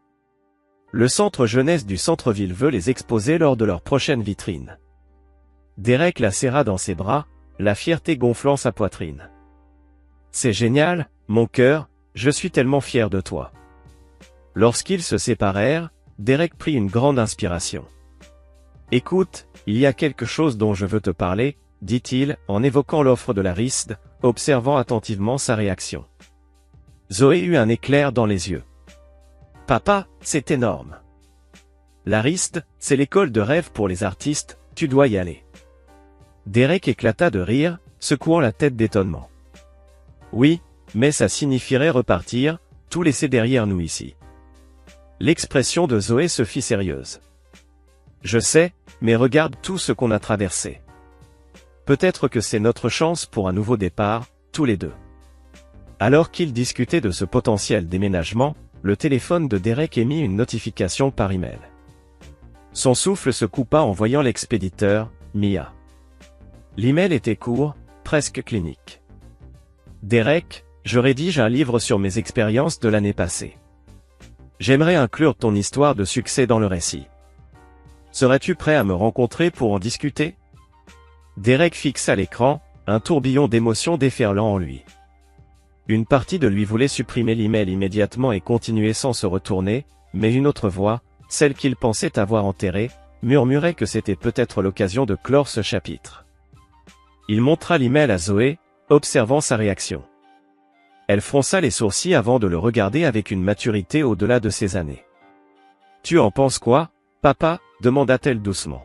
Le centre jeunesse du centre-ville veut les exposer lors de leur prochaine vitrine. » Derek la serra dans ses bras, la fierté gonflant sa poitrine. « C'est génial, mon cœur, je suis tellement fier de toi. » Lorsqu'ils se séparèrent, Derek prit une grande inspiration. « Écoute, il y a quelque chose dont je veux te parler, » dit-il, en évoquant l'offre de la RISD, observant attentivement sa réaction. Zoé eut un éclair dans les yeux. « Papa, c'est énorme. La RISD, c'est l'école de rêve pour les artistes, tu dois y aller. » Derek éclata de rire, secouant la tête d'étonnement. « Oui, mais ça signifierait repartir, tout laisser derrière nous ici. » L'expression de Zoé se fit sérieuse. « Je sais, mais regarde tout ce qu'on a traversé. Peut-être que c'est notre chance pour un nouveau départ, tous les deux. » Alors qu'ils discutaient de ce potentiel déménagement, le téléphone de Derek émit une notification par email. Son souffle se coupa en voyant l'expéditeur, Mia. L'email était court, presque clinique. Derek, je rédige un livre sur mes expériences de l'année passée. J'aimerais inclure ton histoire de succès dans le récit. Serais-tu prêt à me rencontrer pour en discuter? Derek fixa l'écran, un tourbillon d'émotions déferlant en lui. Une partie de lui voulait supprimer l'email immédiatement et continuer sans se retourner, mais une autre voix, celle qu'il pensait avoir enterrée, murmurait que c'était peut-être l'occasion de clore ce chapitre. Il montra l'email à Zoé, observant sa réaction. Elle fronça les sourcils avant de le regarder avec une maturité au-delà de ses années. « Tu en penses quoi, papa ?» demanda-t-elle doucement.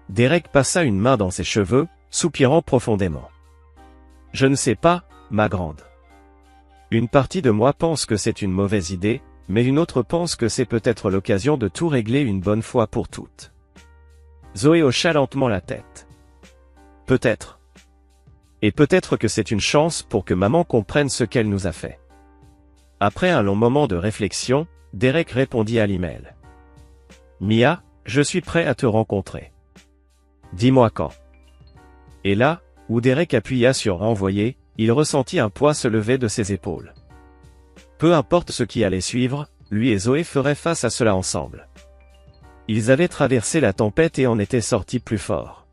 Derek passa une main dans ses cheveux, soupirant profondément. « Je ne sais pas, ma grande. Une partie de moi pense que c'est une mauvaise idée, mais une autre pense que c'est peut-être l'occasion de tout régler une bonne fois pour toutes. » Zoé hocha lentement la tête. « Peut-être. Et peut-être que c'est une chance pour que maman comprenne ce qu'elle nous a fait. » Après un long moment de réflexion, Derek répondit à l'email. « Mia, je suis prêt à te rencontrer. Dis-moi quand. » Et là, où Derek appuya sur « Envoyer », il ressentit un poids se lever de ses épaules. Peu importe ce qui allait suivre, lui et Zoé feraient face à cela ensemble. Ils avaient traversé la tempête et en étaient sortis plus forts.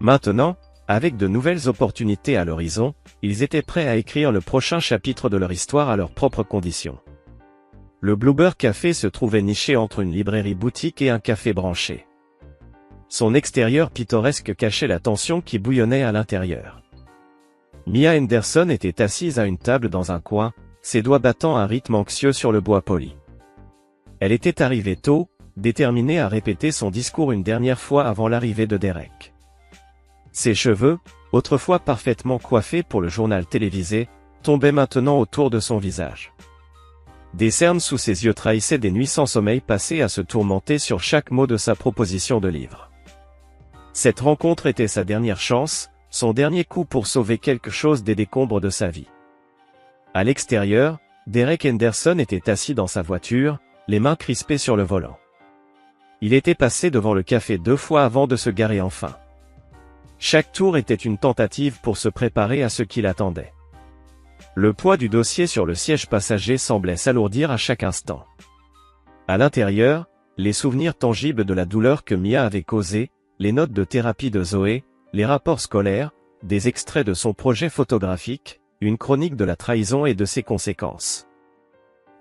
Maintenant, avec de nouvelles opportunités à l'horizon, ils étaient prêts à écrire le prochain chapitre de leur histoire à leurs propres conditions. Le Bluebird Café se trouvait niché entre une librairie boutique et un café branché. Son extérieur pittoresque cachait la tension qui bouillonnait à l'intérieur. Mia Henderson était assise à une table dans un coin, ses doigts battant un rythme anxieux sur le bois poli. Elle était arrivée tôt, déterminée à répéter son discours une dernière fois avant l'arrivée de Derek. Ses cheveux, autrefois parfaitement coiffés pour le journal télévisé, tombaient maintenant autour de son visage. Des cernes sous ses yeux trahissaient des nuits sans sommeil passées à se tourmenter sur chaque mot de sa proposition de livre. Cette rencontre était sa dernière chance, son dernier coup pour sauver quelque chose des décombres de sa vie. À l'extérieur, Derek Henderson était assis dans sa voiture, les mains crispées sur le volant. Il était passé devant le café 2 fois avant de se garer enfin. Chaque tour était une tentative pour se préparer à ce qui l'attendait. Le poids du dossier sur le siège passager semblait s'alourdir à chaque instant. À l'intérieur, les souvenirs tangibles de la douleur que Mia avait causée, les notes de thérapie de Zoé, les rapports scolaires, des extraits de son projet photographique, une chronique de la trahison et de ses conséquences.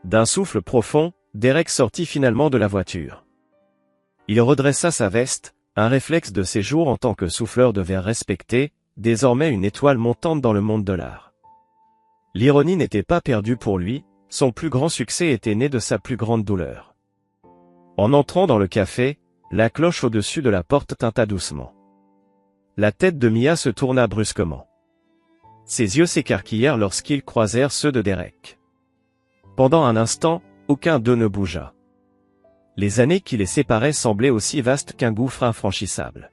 D'un souffle profond, Derek sortit finalement de la voiture. Il redressa sa veste, un réflexe de ses jours en tant que souffleur de verre respecté, désormais une étoile montante dans le monde de l'art. L'ironie n'était pas perdue pour lui, son plus grand succès était né de sa plus grande douleur. En entrant dans le café, la cloche au-dessus de la porte tinta doucement. La tête de Mia se tourna brusquement. Ses yeux s'écarquillèrent lorsqu'ils croisèrent ceux de Derek. Pendant un instant, aucun d'eux ne bougea. Les années qui les séparaient semblaient aussi vastes qu'un gouffre infranchissable.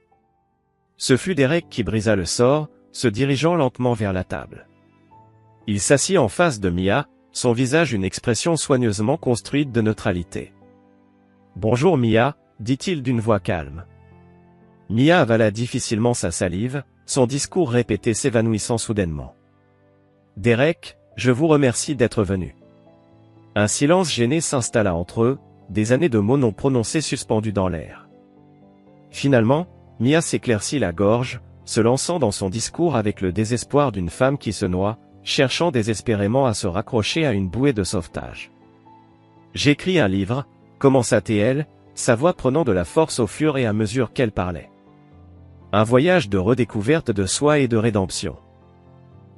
Ce fut Derek qui brisa le sort, se dirigeant lentement vers la table. Il s'assit en face de Mia, son visage une expression soigneusement construite de neutralité. « Bonjour Mia », dit-il d'une voix calme. Mia avala difficilement sa salive, son discours répété s'évanouissant soudainement. « Derek, je vous remercie d'être venu. » Un silence gêné s'installa entre eux, des années de mots non prononcés suspendus dans l'air. Finalement, Mia s'éclaircit la gorge, se lançant dans son discours avec le désespoir d'une femme qui se noie, cherchant désespérément à se raccrocher à une bouée de sauvetage. « J'écris un livre », commença-t-elle, sa voix prenant de la force au fur et à mesure qu'elle parlait. Un voyage de redécouverte de soi et de rédemption.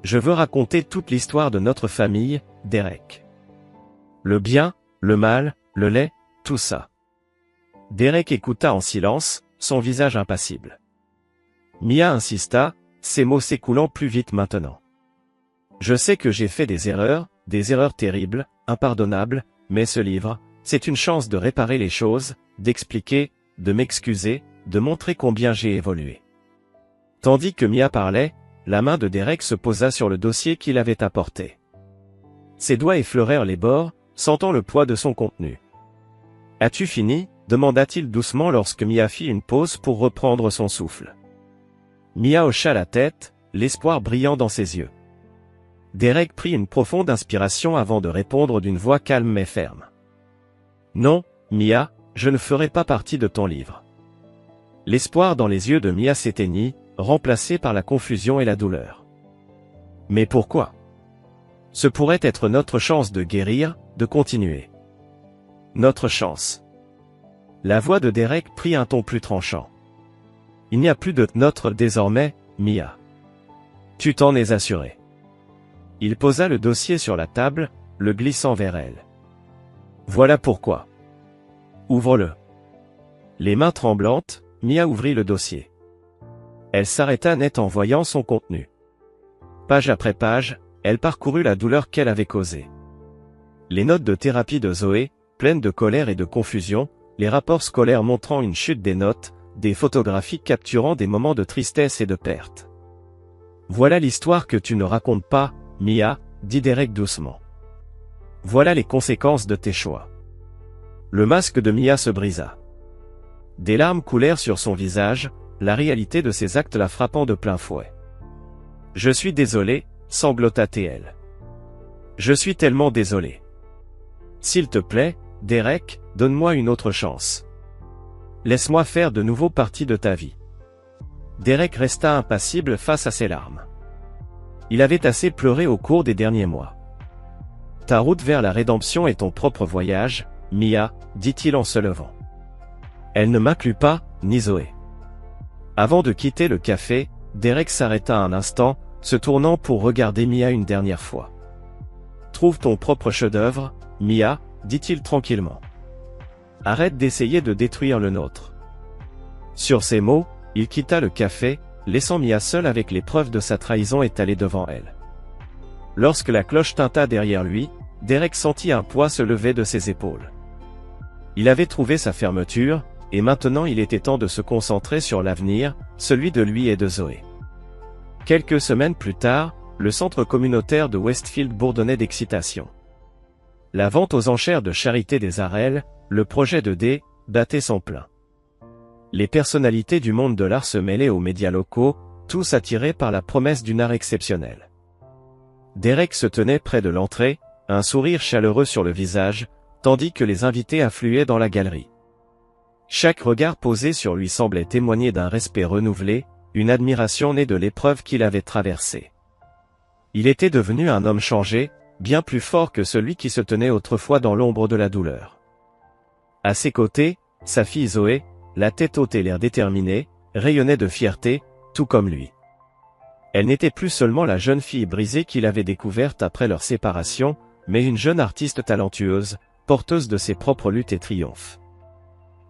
Je veux raconter toute l'histoire de notre famille, Derek. Le bien, le mal, le laid, tout ça. Derek écouta en silence, son visage impassible. Mia insista, ses mots s'écoulant plus vite maintenant. Je sais que j'ai fait des erreurs terribles, impardonnables, mais ce livre, c'est une chance de réparer les choses, d'expliquer, de m'excuser, de montrer combien j'ai évolué. Tandis que Mia parlait, la main de Derek se posa sur le dossier qu'il avait apporté. Ses doigts effleurèrent les bords, sentant le poids de son contenu. « As-tu fini ?» demanda-t-il doucement lorsque Mia fit une pause pour reprendre son souffle. Mia hocha la tête, l'espoir brillant dans ses yeux. Derek prit une profonde inspiration avant de répondre d'une voix calme mais ferme. « Non, Mia, je ne ferai pas partie de ton livre. » L'espoir dans les yeux de Mia s'éteignit, remplacé par la confusion et la douleur. « Mais pourquoi ? Ce pourrait être notre chance de guérir, de continuer. Notre chance. » La voix de Derek prit un ton plus tranchant. « Il n'y a plus de notre désormais, Mia. Tu t'en es assuré. » Il posa le dossier sur la table, le glissant vers elle. « Voilà pourquoi. Ouvre-le. » Les mains tremblantes, Mia ouvrit le dossier. Elle s'arrêta net en voyant son contenu. Page après page, elle parcourut la douleur qu'elle avait causée. Les notes de thérapie de Zoé, pleines de colère et de confusion, les rapports scolaires montrant une chute des notes, des photographies capturant des moments de tristesse et de perte. « Voilà l'histoire que tu ne racontes pas, Mia, » dit Derek doucement. « Voilà les conséquences de tes choix. » Le masque de Mia se brisa. Des larmes coulèrent sur son visage, la réalité de ses actes la frappant de plein fouet. « Je suis désolé, » sanglota-t-elle. « Je suis tellement désolé. S'il te plaît, Derek, donne-moi une autre chance. Laisse-moi faire de nouveau partie de ta vie. » Derek resta impassible face à ses larmes. Il avait assez pleuré au cours des derniers mois. « Ta route vers la rédemption est ton propre voyage, Mia, » dit-il en se levant. Elle ne m'inclut pas, ni Zoé. Avant de quitter le café, Derek s'arrêta un instant, se tournant pour regarder Mia une dernière fois. « Trouve ton propre chef-d'œuvre, Mia, » dit-il tranquillement. « Arrête d'essayer de détruire le nôtre. » Sur ces mots, il quitta le café, laissant Mia seule avec les preuves de sa trahison étalées devant elle. Lorsque la cloche tinta derrière lui, Derek sentit un poids se lever de ses épaules. Il avait trouvé sa fermeture, et maintenant il était temps de se concentrer sur l'avenir, celui de lui et de Zoé. Quelques semaines plus tard, le centre communautaire de Westfield bourdonnait d'excitation. La vente aux enchères de Charité des Arelles, le projet de D, battait son plein. Les personnalités du monde de l'art se mêlaient aux médias locaux, tous attirés par la promesse d'une art exceptionnelle. Derek se tenait près de l'entrée, un sourire chaleureux sur le visage, tandis que les invités affluaient dans la galerie. Chaque regard posé sur lui semblait témoigner d'un respect renouvelé, une admiration née de l'épreuve qu'il avait traversée. Il était devenu un homme changé, bien plus fort que celui qui se tenait autrefois dans l'ombre de la douleur. À ses côtés, sa fille Zoé, la tête haute et l'air déterminé, rayonnait de fierté, tout comme lui. Elle n'était plus seulement la jeune fille brisée qu'il avait découverte après leur séparation, mais une jeune artiste talentueuse, porteuse de ses propres luttes et triomphes.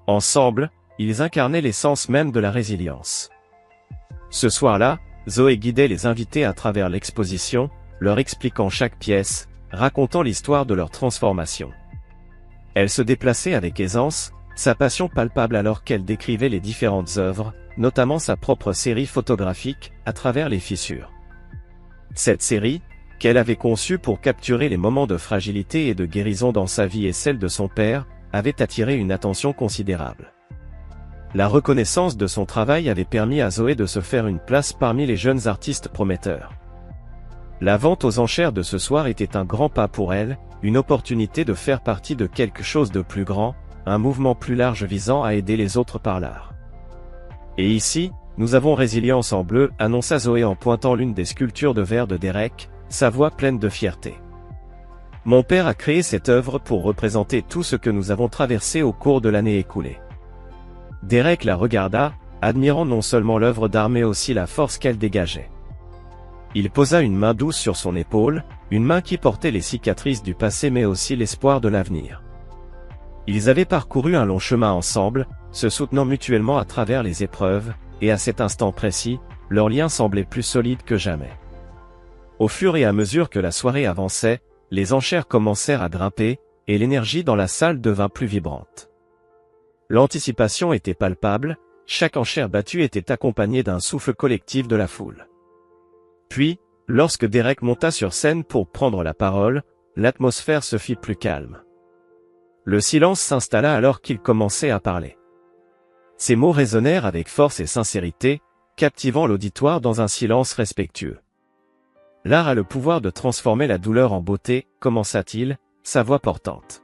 Ensemble, ils incarnaient l'essence même de la résilience. Ce soir-là, Zoé guidait les invités à travers l'exposition, leur expliquant chaque pièce, racontant l'histoire de leur transformation. Elle se déplaçait avec aisance, sa passion palpable alors qu'elle décrivait les différentes œuvres, notamment sa propre série photographique, à travers les fissures. Cette série, qu'elle avait conçue pour capturer les moments de fragilité et de guérison dans sa vie et celle de son père, avait attiré une attention considérable. La reconnaissance de son travail avait permis à Zoé de se faire une place parmi les jeunes artistes prometteurs. La vente aux enchères de ce soir était un grand pas pour elle, une opportunité de faire partie de quelque chose de plus grand, un mouvement plus large visant à aider les autres par l'art. Et ici, nous avons Résilience en bleu, annonça Zoé en pointant l'une des sculptures de verre de Derek, sa voix pleine de fierté. Mon père a créé cette œuvre pour représenter tout ce que nous avons traversé au cours de l'année écoulée. Derek la regarda, admirant non seulement l'œuvre d'art mais aussi la force qu'elle dégageait. Il posa une main douce sur son épaule, une main qui portait les cicatrices du passé mais aussi l'espoir de l'avenir. Ils avaient parcouru un long chemin ensemble, se soutenant mutuellement à travers les épreuves, et à cet instant précis, leur lien semblait plus solide que jamais. Au fur et à mesure que la soirée avançait, les enchères commencèrent à grimper, et l'énergie dans la salle devint plus vibrante. L'anticipation était palpable, chaque enchère battue était accompagnée d'un souffle collectif de la foule. Puis, lorsque Derek monta sur scène pour prendre la parole, l'atmosphère se fit plus calme. Le silence s'installa alors qu'il commençait à parler. Ses mots résonnèrent avec force et sincérité, captivant l'auditoire dans un silence respectueux. L'art a le pouvoir de transformer la douleur en beauté, commença-t-il, sa voix portante.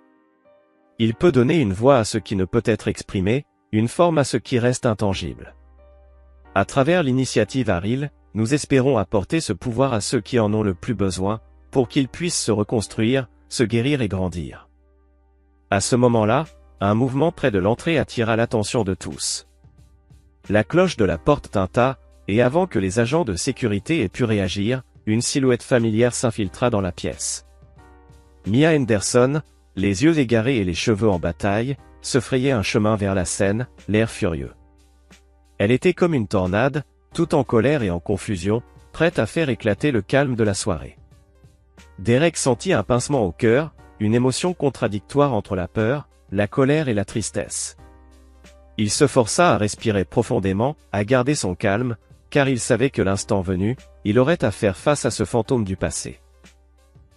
Il peut donner une voix à ce qui ne peut être exprimé, une forme à ce qui reste intangible. À travers l'initiative Aril, nous espérons apporter ce pouvoir à ceux qui en ont le plus besoin, pour qu'ils puissent se reconstruire, se guérir et grandir. À ce moment-là, un mouvement près de l'entrée attira l'attention de tous. La cloche de la porte tinta, et avant que les agents de sécurité aient pu réagir, une silhouette familière s'infiltra dans la pièce. Mia Henderson, les yeux égarés et les cheveux en bataille, se frayait un chemin vers la scène, l'air furieux. Elle était comme une tornade, tout en colère et en confusion, prête à faire éclater le calme de la soirée. Derek sentit un pincement au cœur, une émotion contradictoire entre la peur, la colère et la tristesse. Il se força à respirer profondément, à garder son calme, car il savait que l'instant venu, il aurait à faire face à ce fantôme du passé.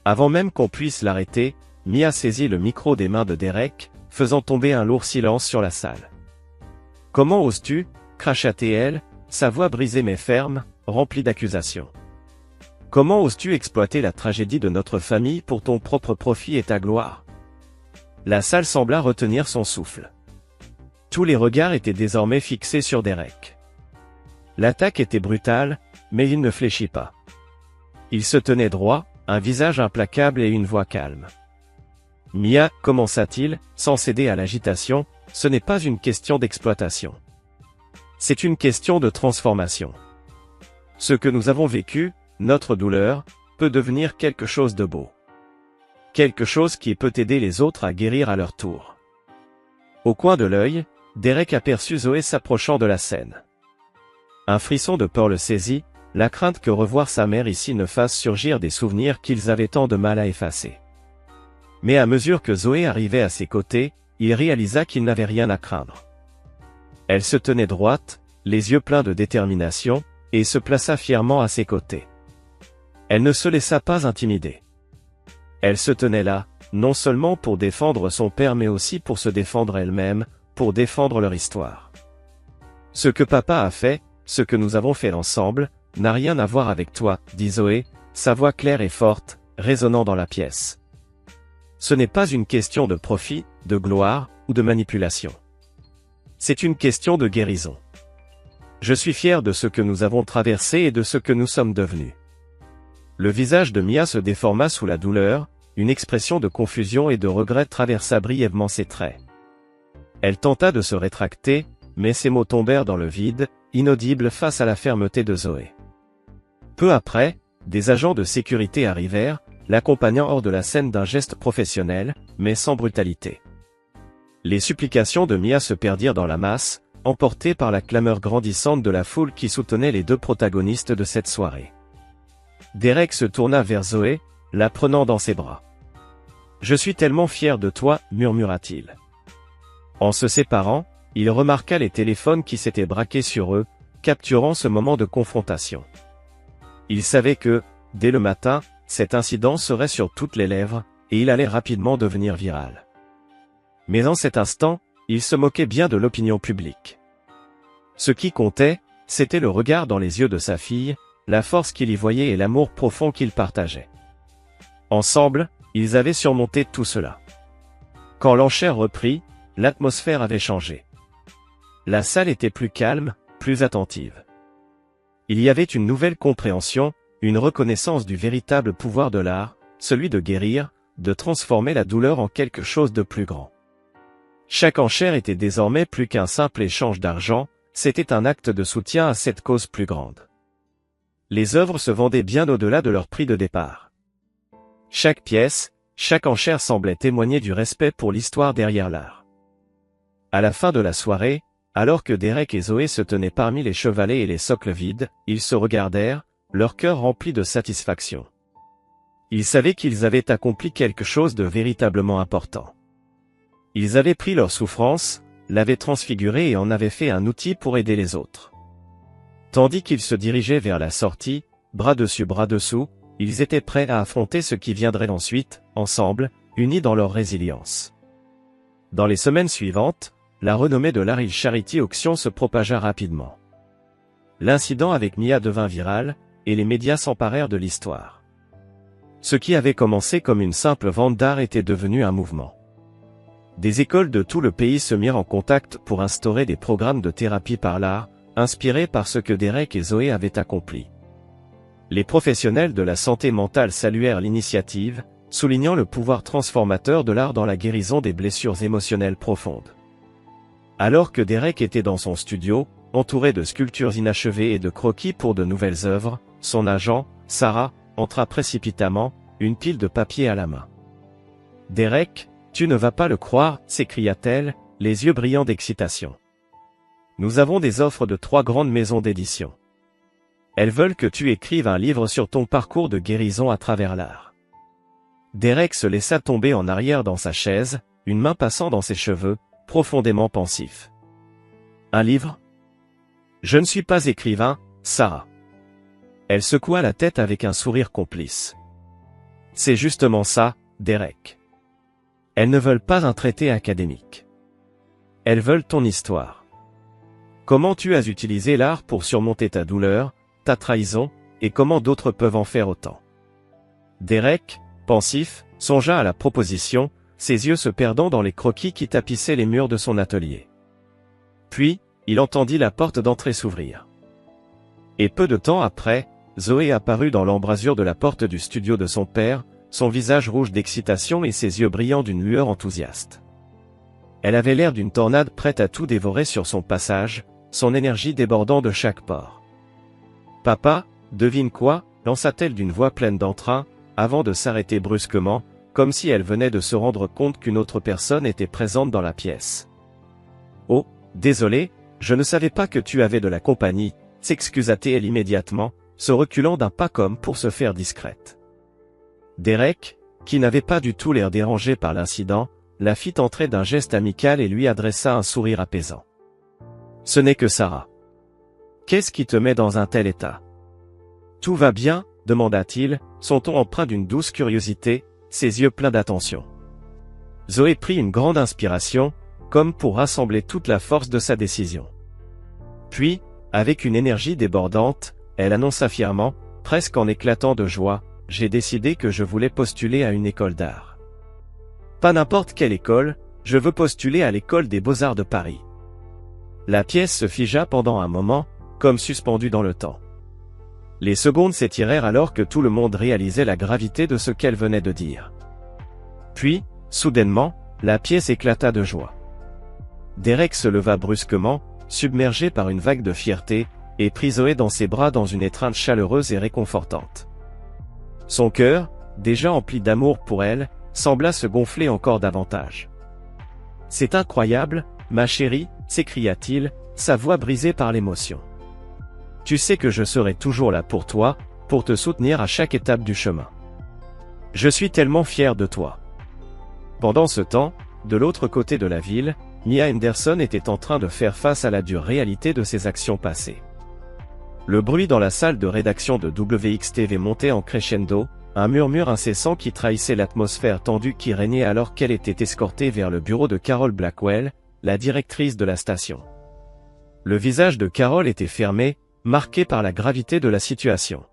Avant même qu'on puisse l'arrêter, Mia saisit le micro des mains de Derek, faisant tomber un lourd silence sur la salle. « Comment oses-tu » cracha-t-elle, sa voix brisée mais ferme, remplie d'accusations. « Comment oses-tu exploiter la tragédie de notre famille pour ton propre profit et ta gloire ?» La salle sembla retenir son souffle. Tous les regards étaient désormais fixés sur Derek. L'attaque était brutale, mais il ne fléchit pas. Il se tenait droit, un visage implacable et une voix calme. « Mia, commença-t-il, sans céder à l'agitation, ce n'est pas une question d'exploitation. C'est une question de transformation. Ce que nous avons vécu, notre douleur, peut devenir quelque chose de beau. Quelque chose qui peut aider les autres à guérir à leur tour. » Au coin de l'œil, Derek aperçut Zoé s'approchant de la scène. Un frisson de peur le saisit, la crainte que revoir sa mère ici ne fasse surgir des souvenirs qu'ils avaient tant de mal à effacer. Mais à mesure que Zoé arrivait à ses côtés, il réalisa qu'il n'avait rien à craindre. Elle se tenait droite, les yeux pleins de détermination, et se plaça fièrement à ses côtés. Elle ne se laissa pas intimider. Elle se tenait là, non seulement pour défendre son père mais aussi pour se défendre elle-même, pour défendre leur histoire. Ce que papa a fait, ce que nous avons fait ensemble, n'a rien à voir avec toi, dit Zoé, sa voix claire et forte, résonnant dans la pièce. Ce n'est pas une question de profit, de gloire, ou de manipulation. C'est une question de guérison. Je suis fier de ce que nous avons traversé et de ce que nous sommes devenus. Le visage de Mia se déforma sous la douleur, une expression de confusion et de regret traversa brièvement ses traits. Elle tenta de se rétracter, mais ses mots tombèrent dans le vide, inaudibles face à la fermeté de Zoé. Peu après, des agents de sécurité arrivèrent, l'accompagnant hors de la scène d'un geste professionnel, mais sans brutalité. Les supplications de Mia se perdirent dans la masse, emportées par la clameur grandissante de la foule qui soutenait les deux protagonistes de cette soirée. Derek se tourna vers Zoé, la prenant dans ses bras. « Je suis tellement fier de toi, murmura-t-il. » En se séparant, il remarqua les téléphones qui s'étaient braqués sur eux, capturant ce moment de confrontation. Il savait que, dès le matin, cet incident serait sur toutes les lèvres, et il allait rapidement devenir viral. Mais en cet instant, il se moquait bien de l'opinion publique. Ce qui comptait, c'était le regard dans les yeux de sa fille, la force qu'il y voyait et l'amour profond qu'ils partageaient. Ensemble, ils avaient surmonté tout cela. Quand l'enchère reprit, l'atmosphère avait changé. La salle était plus calme, plus attentive. Il y avait une nouvelle compréhension, une reconnaissance du véritable pouvoir de l'art, celui de guérir, de transformer la douleur en quelque chose de plus grand. Chaque enchère était désormais plus qu'un simple échange d'argent, c'était un acte de soutien à cette cause plus grande. Les œuvres se vendaient bien au-delà de leur prix de départ. Chaque pièce, chaque enchère semblait témoigner du respect pour l'histoire derrière l'art. À la fin de la soirée, alors que Derek et Zoé se tenaient parmi les chevalets et les socles vides, ils se regardèrent, leur cœur rempli de satisfaction. Ils savaient qu'ils avaient accompli quelque chose de véritablement important. Ils avaient pris leur souffrance, l'avaient transfigurée et en avaient fait un outil pour aider les autres. Tandis qu'ils se dirigeaient vers la sortie, bras dessus bras dessous, ils étaient prêts à affronter ce qui viendrait ensuite, ensemble, unis dans leur résilience. Dans les semaines suivantes, la renommée de l'Ariel Charity Auction se propagea rapidement. L'incident avec Mia devint viral, et les médias s'emparèrent de l'histoire. Ce qui avait commencé comme une simple vente d'art était devenu un mouvement. Des écoles de tout le pays se mirent en contact pour instaurer des programmes de thérapie par l'art, inspirés par ce que Derek et Zoé avaient accompli. Les professionnels de la santé mentale saluèrent l'initiative, soulignant le pouvoir transformateur de l'art dans la guérison des blessures émotionnelles profondes. Alors que Derek était dans son studio, entouré de sculptures inachevées et de croquis pour de nouvelles œuvres, son agent, Sarah, entra précipitamment, une pile de papier à la main. « Derek, tu ne vas pas le croire » s'écria-t-elle, les yeux brillants d'excitation. « Nous avons des offres de 3 grandes maisons d'édition. Elles veulent que tu écrives un livre sur ton parcours de guérison à travers l'art. » Derek se laissa tomber en arrière dans sa chaise, une main passant dans ses cheveux, profondément pensif. « Un livre ? Je ne suis pas écrivain, Sarah. » Elle secoua la tête avec un sourire complice. « C'est justement ça, Derek. Elles ne veulent pas un traité académique. Elles veulent ton histoire. Comment tu as utilisé l'art pour surmonter ta douleur, ta trahison, et comment d'autres peuvent en faire autant. » Derek, pensif, songea à la proposition, ses yeux se perdant dans les croquis qui tapissaient les murs de son atelier. Puis, il entendit la porte d'entrée s'ouvrir. Et peu de temps après, Zoé apparut dans l'embrasure de la porte du studio de son père, son visage rouge d'excitation et ses yeux brillants d'une lueur enthousiaste. Elle avait l'air d'une tornade prête à tout dévorer sur son passage, son énergie débordant de chaque pore. « Papa, devine quoi » lança-t-elle d'une voix pleine d'entrain, avant de s'arrêter brusquement, comme si elle venait de se rendre compte qu'une autre personne était présente dans la pièce. « Oh, désolé, je ne savais pas que tu avais de la compagnie » s'excusa-t-elle immédiatement, se reculant d'un pas comme pour se faire discrète. Derek, qui n'avait pas du tout l'air dérangé par l'incident, la fit entrer d'un geste amical et lui adressa un sourire apaisant. « Ce n'est que Sarah. Qu'est-ce qui te met dans un tel état ? » « Tout va bien ?» demanda-t-il, son ton empreint d'une douce curiosité, ses yeux pleins d'attention. Zoé prit une grande inspiration, comme pour rassembler toute la force de sa décision. Puis, avec une énergie débordante, elle annonça fièrement, presque en éclatant de joie, « J'ai décidé que je voulais postuler à une école d'art. Pas n'importe quelle école, je veux postuler à l'école des Beaux-Arts de Paris. » La pièce se figea pendant un moment, comme suspendue dans le temps. Les secondes s'étirèrent alors que tout le monde réalisait la gravité de ce qu'elle venait de dire. Puis, soudainement, la pièce éclata de joie. Derek se leva brusquement, submergé par une vague de fierté, et prit Zoé dans ses bras dans une étreinte chaleureuse et réconfortante. Son cœur, déjà empli d'amour pour elle, sembla se gonfler encore davantage. « C'est incroyable, ma chérie » s'écria-t-il, sa voix brisée par l'émotion. « Tu sais que je serai toujours là pour toi, pour te soutenir à chaque étape du chemin. Je suis tellement fier de toi. » Pendant ce temps, de l'autre côté de la ville, Mia Henderson était en train de faire face à la dure réalité de ses actions passées. Le bruit dans la salle de rédaction de WXTV montait en crescendo, un murmure incessant qui trahissait l'atmosphère tendue qui régnait alors qu'elle était escortée vers le bureau de Carol Blackwell, la directrice de la station. Le visage de Carol était fermé, marqué par la gravité de la situation.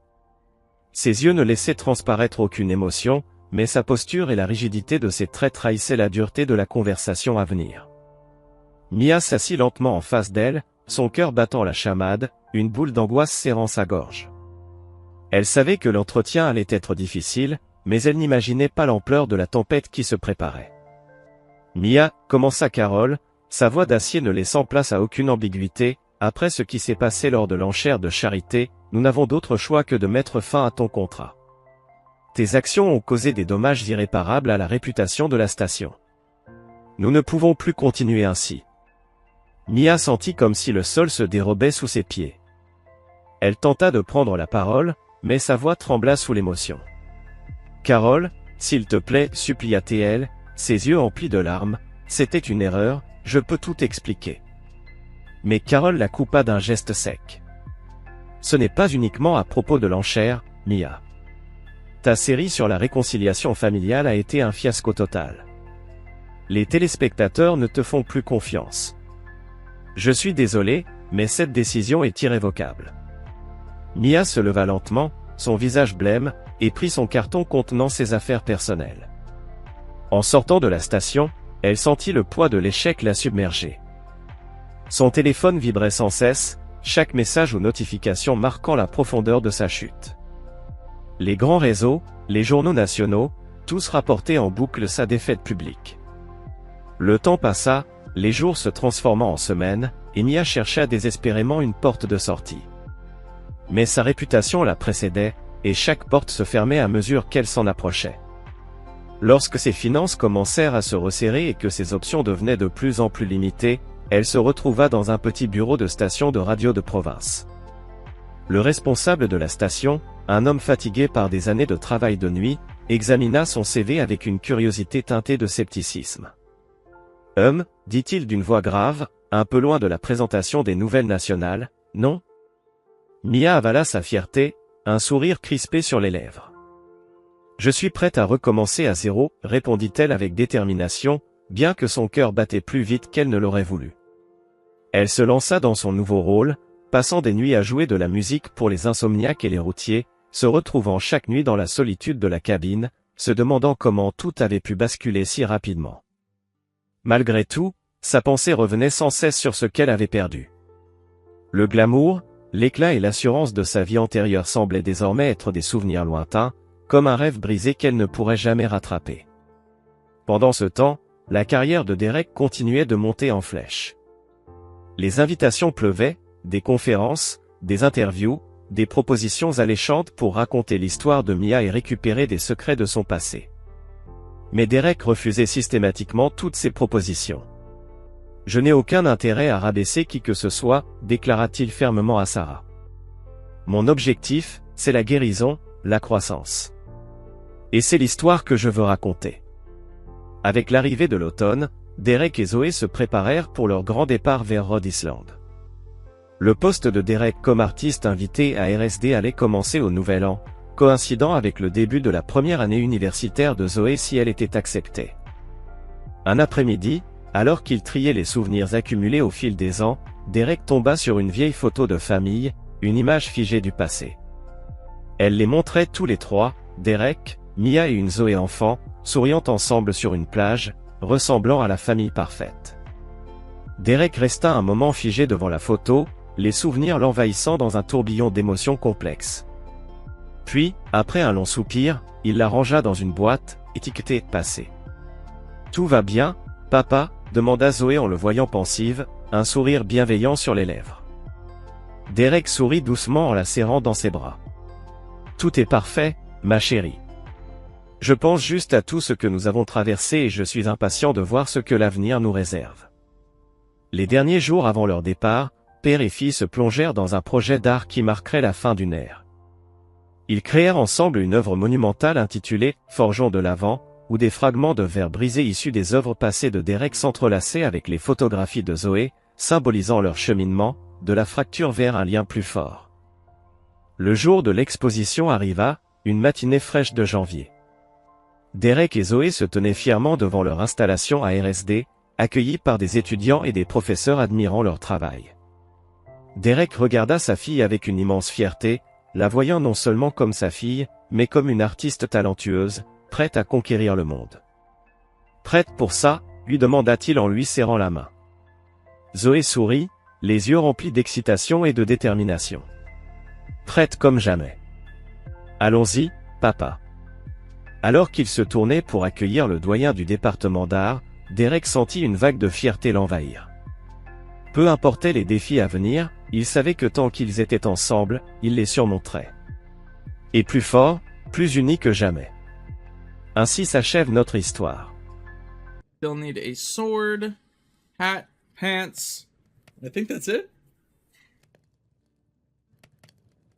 Ses yeux ne laissaient transparaître aucune émotion, mais sa posture et la rigidité de ses traits trahissaient la dureté de la conversation à venir. Mia s'assit lentement en face d'elle, son cœur battant la chamade, une boule d'angoisse serrant sa gorge. Elle savait que l'entretien allait être difficile, mais elle n'imaginait pas l'ampleur de la tempête qui se préparait. « Mia » commença Carol, sa voix d'acier ne laissant place à aucune ambiguïté, « après ce qui s'est passé lors de l'enchère de charité, nous n'avons d'autre choix que de mettre fin à ton contrat. Tes actions ont causé des dommages irréparables à la réputation de la station. Nous ne pouvons plus continuer ainsi. » Mia sentit comme si le sol se dérobait sous ses pieds. Elle tenta de prendre la parole, mais sa voix trembla sous l'émotion. « Carol, s'il te plaît, supplia-t-elle, ses yeux emplis de larmes, c'était une erreur, je peux tout expliquer. » Mais Carol la coupa d'un geste sec. « ce n'est pas uniquement à propos de l'enchère, Mia. Ta série sur la réconciliation familiale a été un fiasco total. Les téléspectateurs ne te font plus confiance. Je suis désolé, mais cette décision est irrévocable. Mia se leva lentement, son visage blême, et prit son carton contenant ses affaires personnelles. En sortant de la station, elle sentit le poids de l'échec la submerger. Son téléphone vibrait sans cesse, chaque message ou notification marquant la profondeur de sa chute. Les grands réseaux, les journaux nationaux, tous rapportaient en boucle sa défaite publique. Le temps passa, les jours se transformant en semaines, et Mia chercha désespérément une porte de sortie. Mais sa réputation la précédait, et chaque porte se fermait à mesure qu'elle s'en approchait. Lorsque ses finances commencèrent à se resserrer et que ses options devenaient de plus en plus limitées, elle se retrouva dans un petit bureau de station de radio de province. Le responsable de la station, un homme fatigué par des années de travail de nuit, examina son CV avec une curiosité teintée de scepticisme. Dit-il d'une voix grave, un peu loin de la présentation des nouvelles nationales, non ? Mia avala sa fierté, un sourire crispé sur les lèvres. Je suis prête à recommencer à zéro, répondit-elle avec détermination, bien que son cœur battait plus vite qu'elle ne l'aurait voulu. Elle se lança dans son nouveau rôle, passant des nuits à jouer de la musique pour les insomniaques et les routiers, se retrouvant chaque nuit dans la solitude de la cabine, se demandant comment tout avait pu basculer si rapidement. Malgré tout, sa pensée revenait sans cesse sur ce qu'elle avait perdu. Le glamour, l'éclat et l'assurance de sa vie antérieure semblaient désormais être des souvenirs lointains, comme un rêve brisé qu'elle ne pourrait jamais rattraper. Pendant ce temps, la carrière de Derek continuait de monter en flèche. Les invitations pleuvaient, des conférences, des interviews, des propositions alléchantes pour raconter l'histoire de Mia et récupérer des secrets de son passé. Mais Derek refusait systématiquement toutes ces propositions. « Je n'ai aucun intérêt à rabaisser qui que ce soit, déclara-t-il fermement à Sarah. Mon objectif, c'est la guérison, la croissance. Et c'est l'histoire que je veux raconter. » Avec l'arrivée de l'automne, Derek et Zoé se préparèrent pour leur grand départ vers Rhode Island. Le poste de Derek comme artiste invité à RSD allait commencer au Nouvel An, coïncidant avec le début de la première année universitaire de Zoé si elle était acceptée. Un après-midi, alors qu'il triait les souvenirs accumulés au fil des ans, Derek tomba sur une vieille photo de famille, une image figée du passé. Elle les montrait tous les trois, Derek, Mia et une Zoé enfant, souriant ensemble sur une plage, ressemblant à la famille parfaite. Derek resta un moment figé devant la photo, les souvenirs l'envahissant dans un tourbillon d'émotions complexes. Puis, après un long soupir, il la rangea dans une boîte, étiquetée « Passé ». « Tout va bien, papa ?» demanda Zoé en le voyant pensive, un sourire bienveillant sur les lèvres. Derek sourit doucement en la serrant dans ses bras. « Tout est parfait, ma chérie. Je pense juste à tout ce que nous avons traversé et je suis impatient de voir ce que l'avenir nous réserve. » Les derniers jours avant leur départ, père et fille se plongèrent dans un projet d'art qui marquerait la fin d'une ère. Ils créèrent ensemble une œuvre monumentale intitulée « Forgeons de l'Avent », où des fragments de verre brisés issus des œuvres passées de Derek s'entrelaçaient avec les photographies de Zoé, symbolisant leur cheminement, de la fracture vers un lien plus fort. Le jour de l'exposition arriva, une matinée fraîche de janvier. Derek et Zoé se tenaient fièrement devant leur installation à RSD, accueillis par des étudiants et des professeurs admirant leur travail. Derek regarda sa fille avec une immense fierté, la voyant non seulement comme sa fille, mais comme une artiste talentueuse, prête à conquérir le monde. « Prête pour ça ?» lui demanda-t-il en lui serrant la main. Zoé sourit, les yeux remplis d'excitation et de détermination. « Prête comme jamais. »« Allons-y, papa. » Alors qu'il se tournait pour accueillir le doyen du département d'art, Derek sentit une vague de fierté l'envahir. Peu importaient les défis à venir, il savait que tant qu'ils étaient ensemble, il les surmonterait. Et plus fort, plus unis que jamais. Ainsi s'achève notre histoire. They'll need a sword, hat, pants. I think that's it.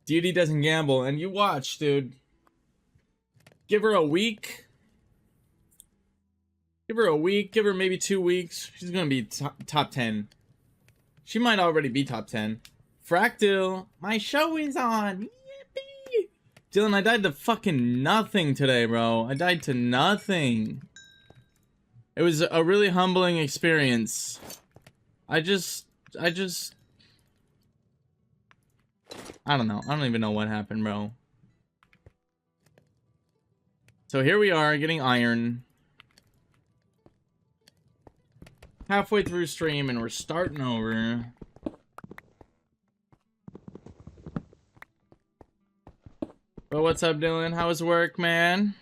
Duty doesn't gamble, and you watch, dude. Give her a week. Give her a week, give her maybe 2 weeks. She's gonna be top 10. She might already be top 10. Fractal, my show is on. Yippee! Dylan, I died to fucking nothing today, bro. I died to nothing. It was a really humbling experience. I don't know. I don't even know what happened, bro. So here we are, getting iron. Halfway through stream, and we're starting over. But what's up, Dylan? How was work, man?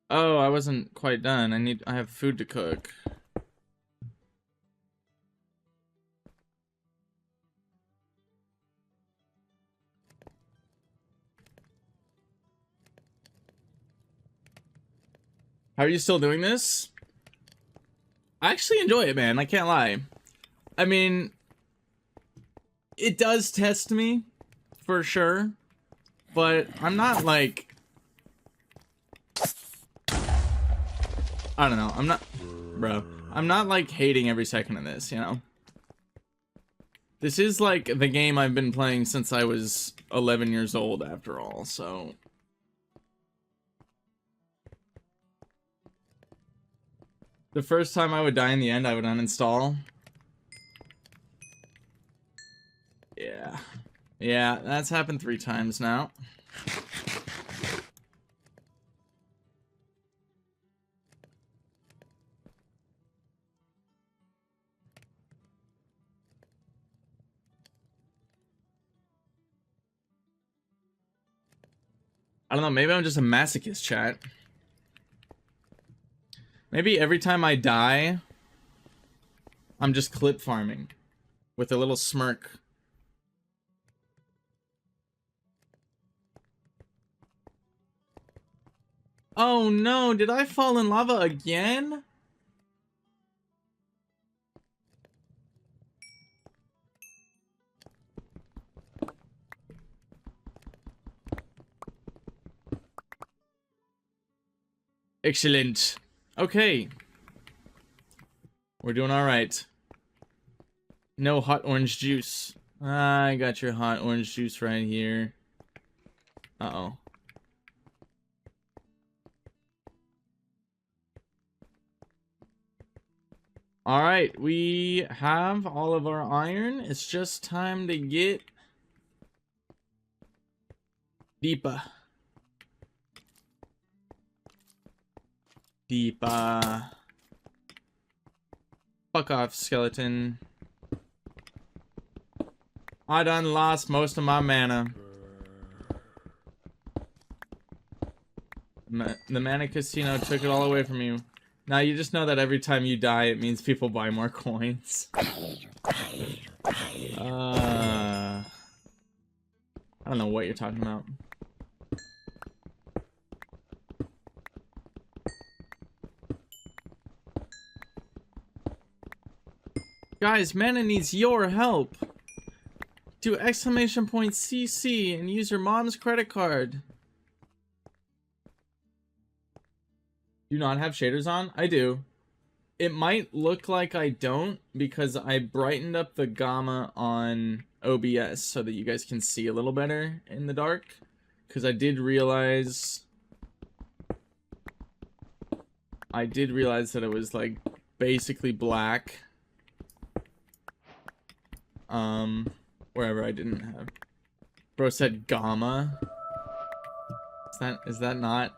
Oh, I wasn't quite done. I have food to cook. How are you still doing this? I actually enjoy it, man. I can't lie. I mean, it does test me, for sure. But I'm not like... I don't know. I'm not... Bro. I'm not like hating every second of this, you know? This is like the game I've been playing since I was 11 years old, after all, so... The first time I would die in the end, I would uninstall. Yeah. Yeah, that's happened 3 times now. I don't know, maybe I'm just a masochist, chat. Maybe every time I die, I'm just clip farming with a little smirk. Oh no, did I fall in lava again? Excellent. Okay. We're doing alright. No hot orange juice. I got your hot orange juice right here. Uh-oh. Alright, we have all of our iron. It's just time to get deeper. Deeper. Fuck off, skeleton. I done lost most of my mana. The mana casino took it all away from you. Now you just know that every time you die, it means people buy more coins. I don't know what you're talking about. Guys, mana needs your help. Do exclamation point CC and use your mom's credit card. Do not have shaders on? I do. It might look like I don't because I brightened up the gamma on OBS so that you guys can see a little better in the dark. Because I did realize that it was like basically black. Wherever I didn't have. Bro said gamma. Is that not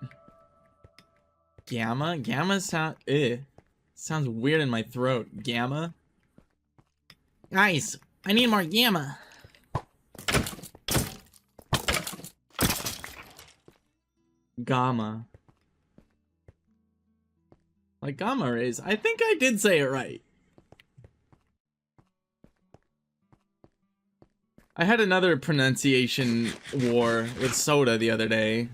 gamma? Gamma sounds weird in my throat. Gamma? Guys, I need more gamma. Gamma. Like gamma rays. I think I did say it right. I had another pronunciation war with Soda the other day.